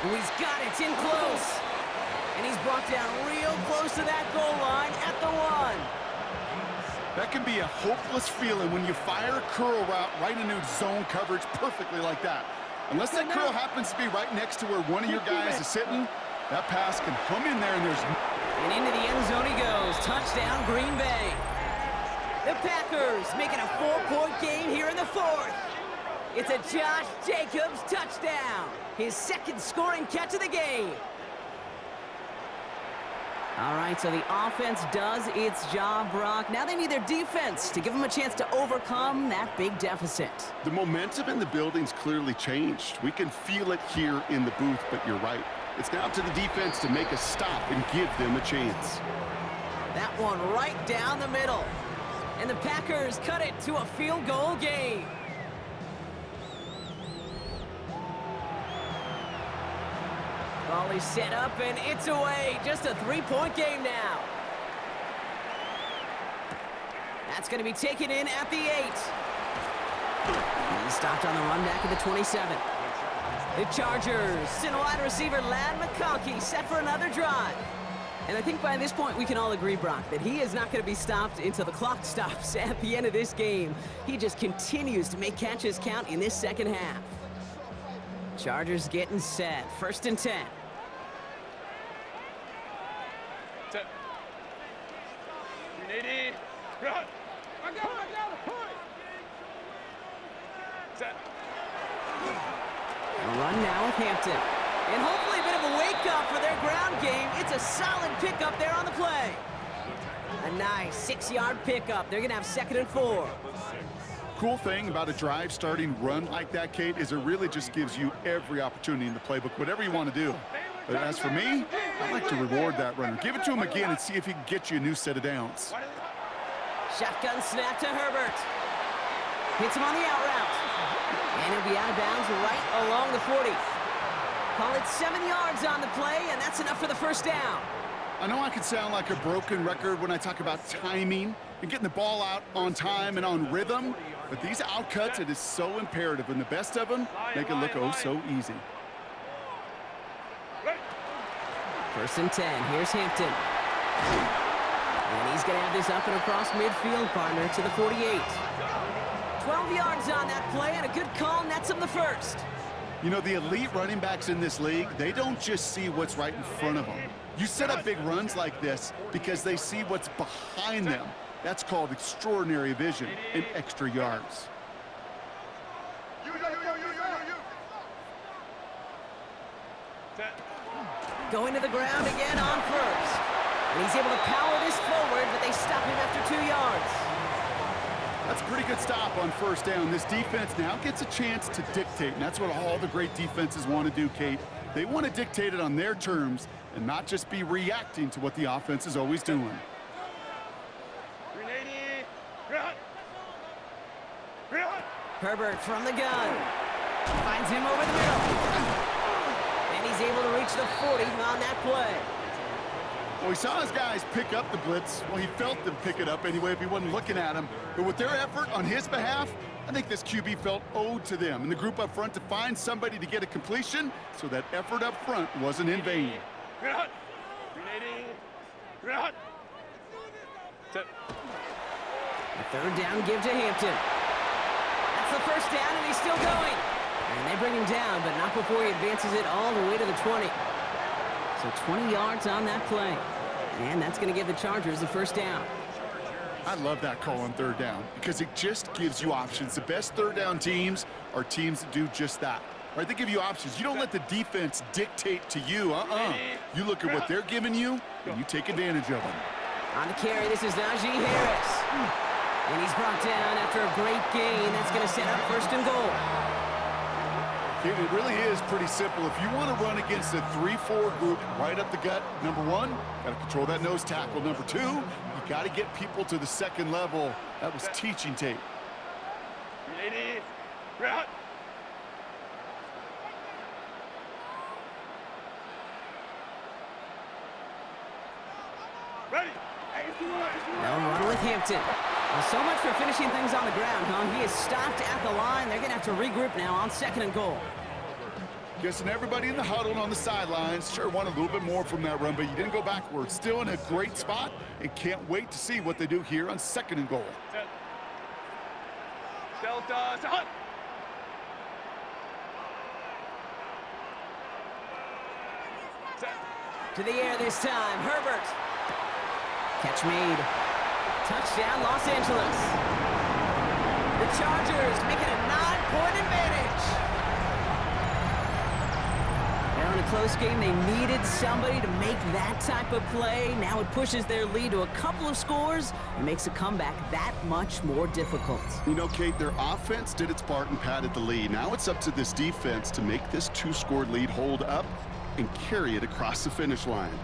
Ooh, he's got it. It's in close. And he's brought down real close to that goal line at the 1. That can be a hopeless feeling when you fire a curl route right into zone coverage perfectly like that. Unless that curl happens to be right next to where one of your guys is sitting, that pass can hum in there and there's... And into the end zone he goes. Touchdown, Green Bay. The Packers making a 4-point game here in the 4th. It's a Josh Jacobs touchdown. His 2nd scoring catch of the game. All right, so the offense does its job, Brock. Now they need their defense to give them a chance to overcome that big deficit. The momentum in the building's clearly changed. We can feel it here in the booth, but you're right. It's now to the defense to make a stop and give them a chance. That one right down the middle. And the Packers cut it to a field goal game. Ball is set up, and it's away. Just a 3-point game now. That's going to be taken in at the 8. He's stopped on the run back at the 27. The Chargers send wide receiver Lad McConkey set for another drive. And I think by this point we can all agree, Brock, that he is not going to be stopped until the clock stops at the end of this game. He just continues to make catches count in this second half. Chargers getting set. 1st and 10. Set. Unity. Run. I got it. Set. A run now with Hampton. And hopefully a bit of a wake-up for their ground game. It's a solid pickup there on the play. A nice 6-yard pickup. They're going to have 2nd and 4. Cool thing about a drive starting run like that, Kate, is it really just gives you every opportunity in the playbook, whatever you want to do. But as for me, I like to reward that runner. Give it to him again and see if he can get you a new set of downs. Shotgun snap to Herbert. Hits him on the out route. And he'll be out of bounds right along the 40. Call it 7 yards on the play, and that's enough for the 1st down. I know I can sound like a broken record when I talk about timing and getting the ball out on time and on rhythm, but these outcuts, it is so imperative, and the best of them make it look oh so easy. 1st and 10. Here's Hampton. And he's going to have this up and across midfield, partner, to the 48. 12 yards on that play, and a good call nets him the 1st. You know, the elite running backs in this league, they don't just see what's right in front of them. You set up big runs like this because they see what's behind them. That's called extraordinary vision and extra yards. Going to the ground again on 1st. And he's able to power this forward, but they stop him after 2 yards. That's a pretty good stop on 1st down. This defense now gets a chance to dictate, and that's what all the great defenses want to do, Kate. They want to dictate it on their terms and not just be reacting to what the offense is always doing. Herbert from the gun. Finds him over the middle. And he's able to reach the 40 on that play. Well, he saw his guys pick up the blitz. Well, he felt them pick it up anyway if he wasn't looking at him. But with their effort on his behalf, I think this QB felt owed to them and the group up front to find somebody to get a completion, so that effort up front wasn't in vain. A 3rd down give to Hampton. That's the 1st down, and he's still going. And they bring him down, but not before he advances it all the way to the 20. So 20 yards on that play. And that's going to give the Chargers the 1st down. I love that call on 3rd down because it just gives you options. The best 3rd down teams are teams that do just that. Right? They give you options. You don't let the defense dictate to you. You look at what they're giving you, and you take advantage of them. On the carry, this is Najee Harris. And he's brought down after a great gain. That's going to set up 1st and goal. It really is pretty simple. If you want to run against a 3-4 group right up the gut, number 1, got to control that nose tackle. Number 2, you got to get people to the 2nd level. That was teaching tape. No run with Hampton. Well, so much for finishing things on the ground, huh? He is stopped at the line. They're going to have to regroup now on 2nd and goal. Guessing everybody in the huddle and on the sidelines sure want a little bit more from that run, but you didn't go backwards. Still in a great spot, and can't wait to see what they do here on 2nd and goal. Delta, set. To the air this time, Herbert. Catch made. Touchdown, Los Angeles. The Chargers making a 9-point advantage. Now in a close game, they needed somebody to make that type of play. Now it pushes their lead to a couple of scores and makes a comeback that much more difficult. You know, Kate, their offense did its part and padded the lead. Now it's up to this defense to make this 2-score lead hold up and carry it across the finish line.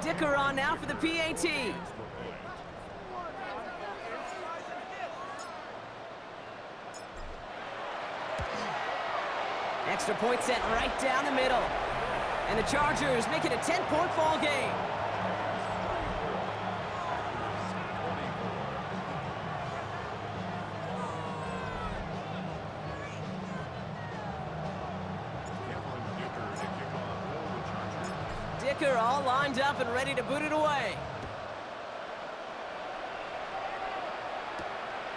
Dicker on now for the PAT. Extra point set right down the middle. And the Chargers make it a 10-point ball game. Dicker all lined up and ready to boot it away.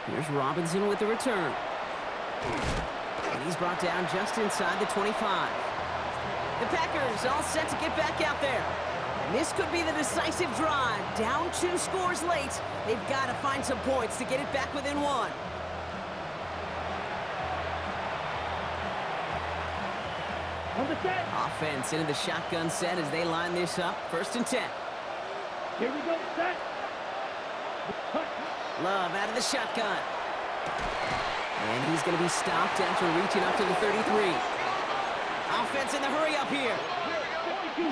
Here's Robinson with the return. And he's brought down just inside the 25. The Packers all set to get back out there. And this could be the decisive drive. Down 2 scores late. They've got to find some points to get it back within 1. On the set. Offense into the shotgun set as they line this up. 1st and 10. Here we go, set. Cut. Love out of the shotgun. And he's going to be stopped after reaching up to the 33. Offense in the hurry up here. 52.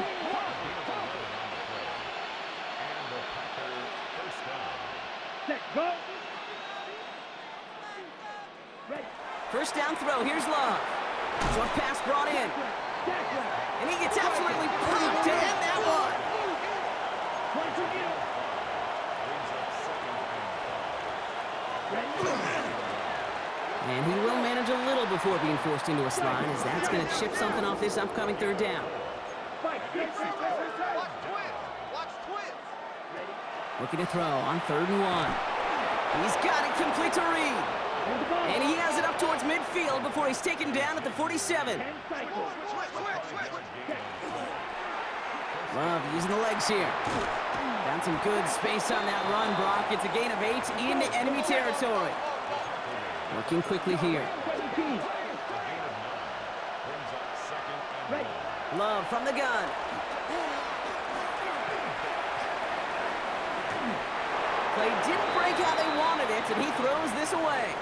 Set, go. Ready. 1st down throw. Here's Love. Short pass brought in. And he gets absolutely popped to end that one. And he will manage a little before being forced into a slide, as that's going to chip something off this upcoming 3rd down. Looking to throw on 3rd and 1. He's got it complete to Reed. And he has it up towards midfield before he's taken down at the 47. Love using the legs here. Found some good space on that run, Brock. It's a gain of 8 into enemy territory. Working quickly here. Love from the gun. Play didn't break how they wanted it, and he throws this away.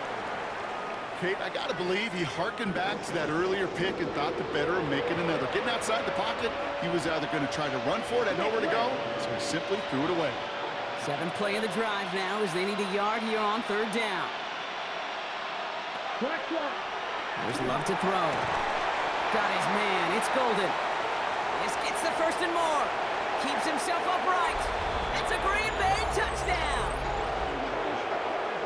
Kate, I got to believe he hearkened back to that earlier pick and thought the better of making another. Getting outside the pocket, he was either going to try to run for it, had nowhere to go, so he simply threw it away. 7th play of the drive now as they need a yard here on 3rd down. There's Love to throw. Got his man. It's Golden. This gets the 1st and more. Keeps himself upright. It's a Green Bay touchdown.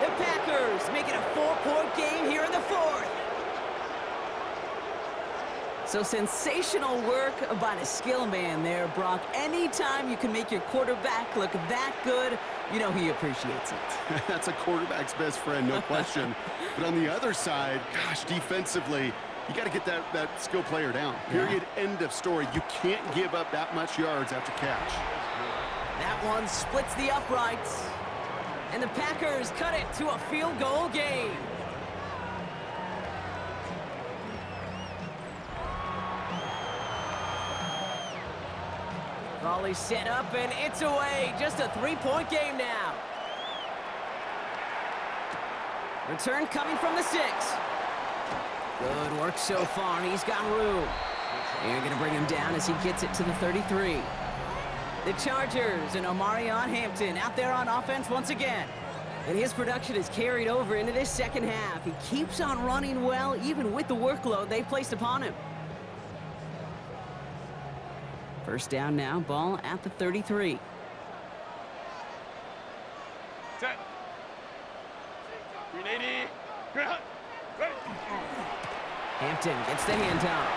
The Packers make it a 4-point game here in the 4th. So sensational work by the skill man there, Brock. Anytime you can make your quarterback look that good, you know he appreciates it. That's a quarterback's best friend, no question. But on the other side, gosh, defensively, you got to get that skill player down. Period, end of story. You can't give up that much yards after catch. That one splits the uprights. And the Packers cut it to a field goal game. Volley set up, and it's away. Just a 3-point game now. Return coming from the 6. Good work so far. He's got room. They're going to bring him down as he gets it to the 33. The Chargers and Omarion Hampton out there on offense once again. And his production is carried over into this 2nd half. He keeps on running well, even with the workload they placed upon him. 1st down now, ball at the 33. Set. 380. Ready. Hampton gets the handoff.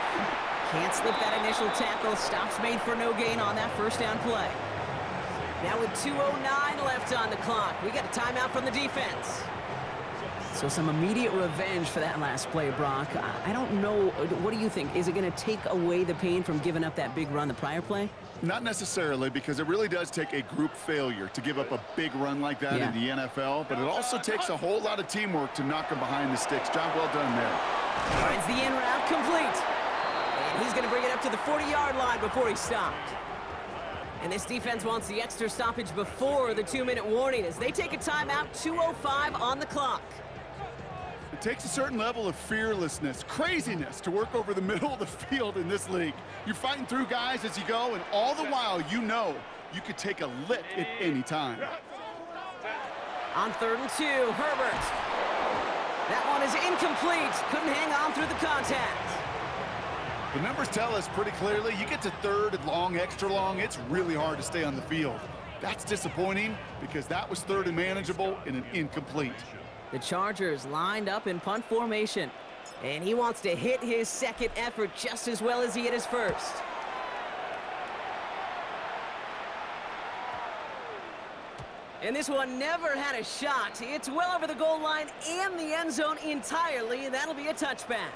Can't slip that initial tackle. Stops made for no gain on that 1st down play. Now with 2:09 left on the clock, we got a timeout from the defense. So some immediate revenge for that last play, Brock. I don't know. What do you think? Is it going to take away the pain from giving up that big run the prior play? Not necessarily, because it really does take a group failure to give up a big run like that in the NFL, but it also takes a whole lot of teamwork to knock him behind the sticks. Job well done there. Finds the in route complete. And he's going to bring it up to the 40-yard line before he stopped. And this defense wants the extra stoppage before the 2-minute warning as they take a timeout, 2:05 on the clock. It takes a certain level of fearlessness, craziness to work over the middle of the field in this league. You're fighting through guys as you go, and all the while you know you could take a lick at any time. On 3rd and 2, Herbert. That one is incomplete. Couldn't hang on through the contact. The numbers tell us pretty clearly, you get to third and long, extra long, it's really hard to stay on the field. That's disappointing because that was third and manageable in an incomplete. The Chargers lined up in punt formation, and he wants to hit his second effort just as well as he hit his first. And this one never had a shot. It's well over the goal line and the end zone entirely, and that'll be a touchback.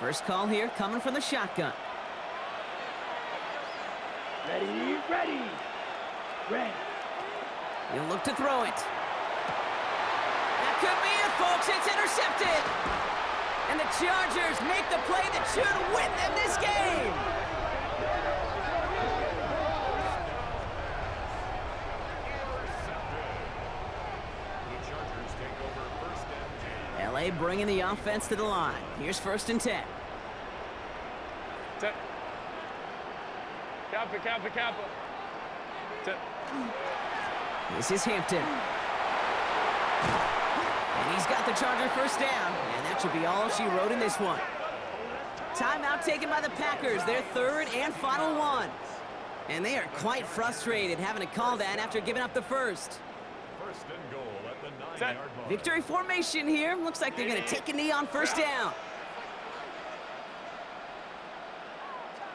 First call here coming from the shotgun. Ready, ready. Ready. He'll look to throw it. That could be it, folks. It's intercepted. And the Chargers make the play that should win them this game. The Chargers take over first and 10. LA bringing the offense to the line. Here's first and 10. Kappa. This is Hampton. And he's got the Charger first down, and that should be all she wrote in this one. Timeout taken by the Packers, their third and final one. And they are quite frustrated having to call that after giving up the first. First and goal at the 9-yard line. Victory formation here. Looks like they're going to take a knee on first down.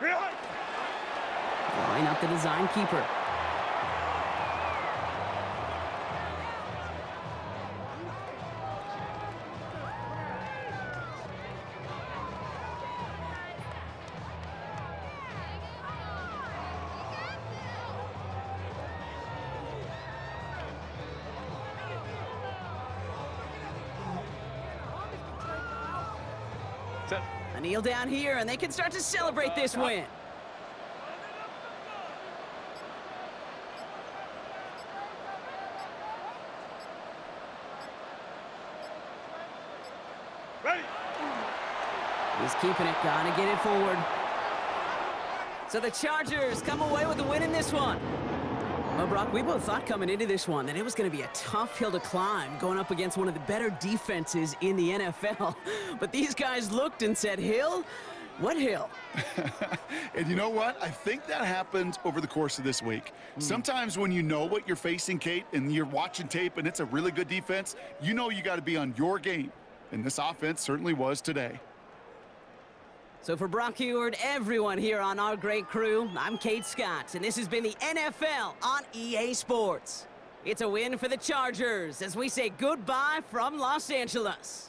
Line up the design keeper. A kneel down here, and they can start to celebrate this win. Ready. He's keeping it, gotta get it forward. So the Chargers come away with the win in this one. Well, Brock, we both thought coming into this one that it was going to be a tough hill to climb going up against one of the better defenses in the NFL. But these guys looked and said, Hill? What hill? And you know what? I think that happened over the course of this week. Sometimes when you know what you're facing, Kate, and you're watching tape and it's a really good defense, you know you got to be on your game. And this offense certainly was today. So for Brock Heward, everyone here on our great crew, I'm Kate Scott, and this has been the NFL on EA Sports. It's a win for the Chargers as we say goodbye from Los Angeles.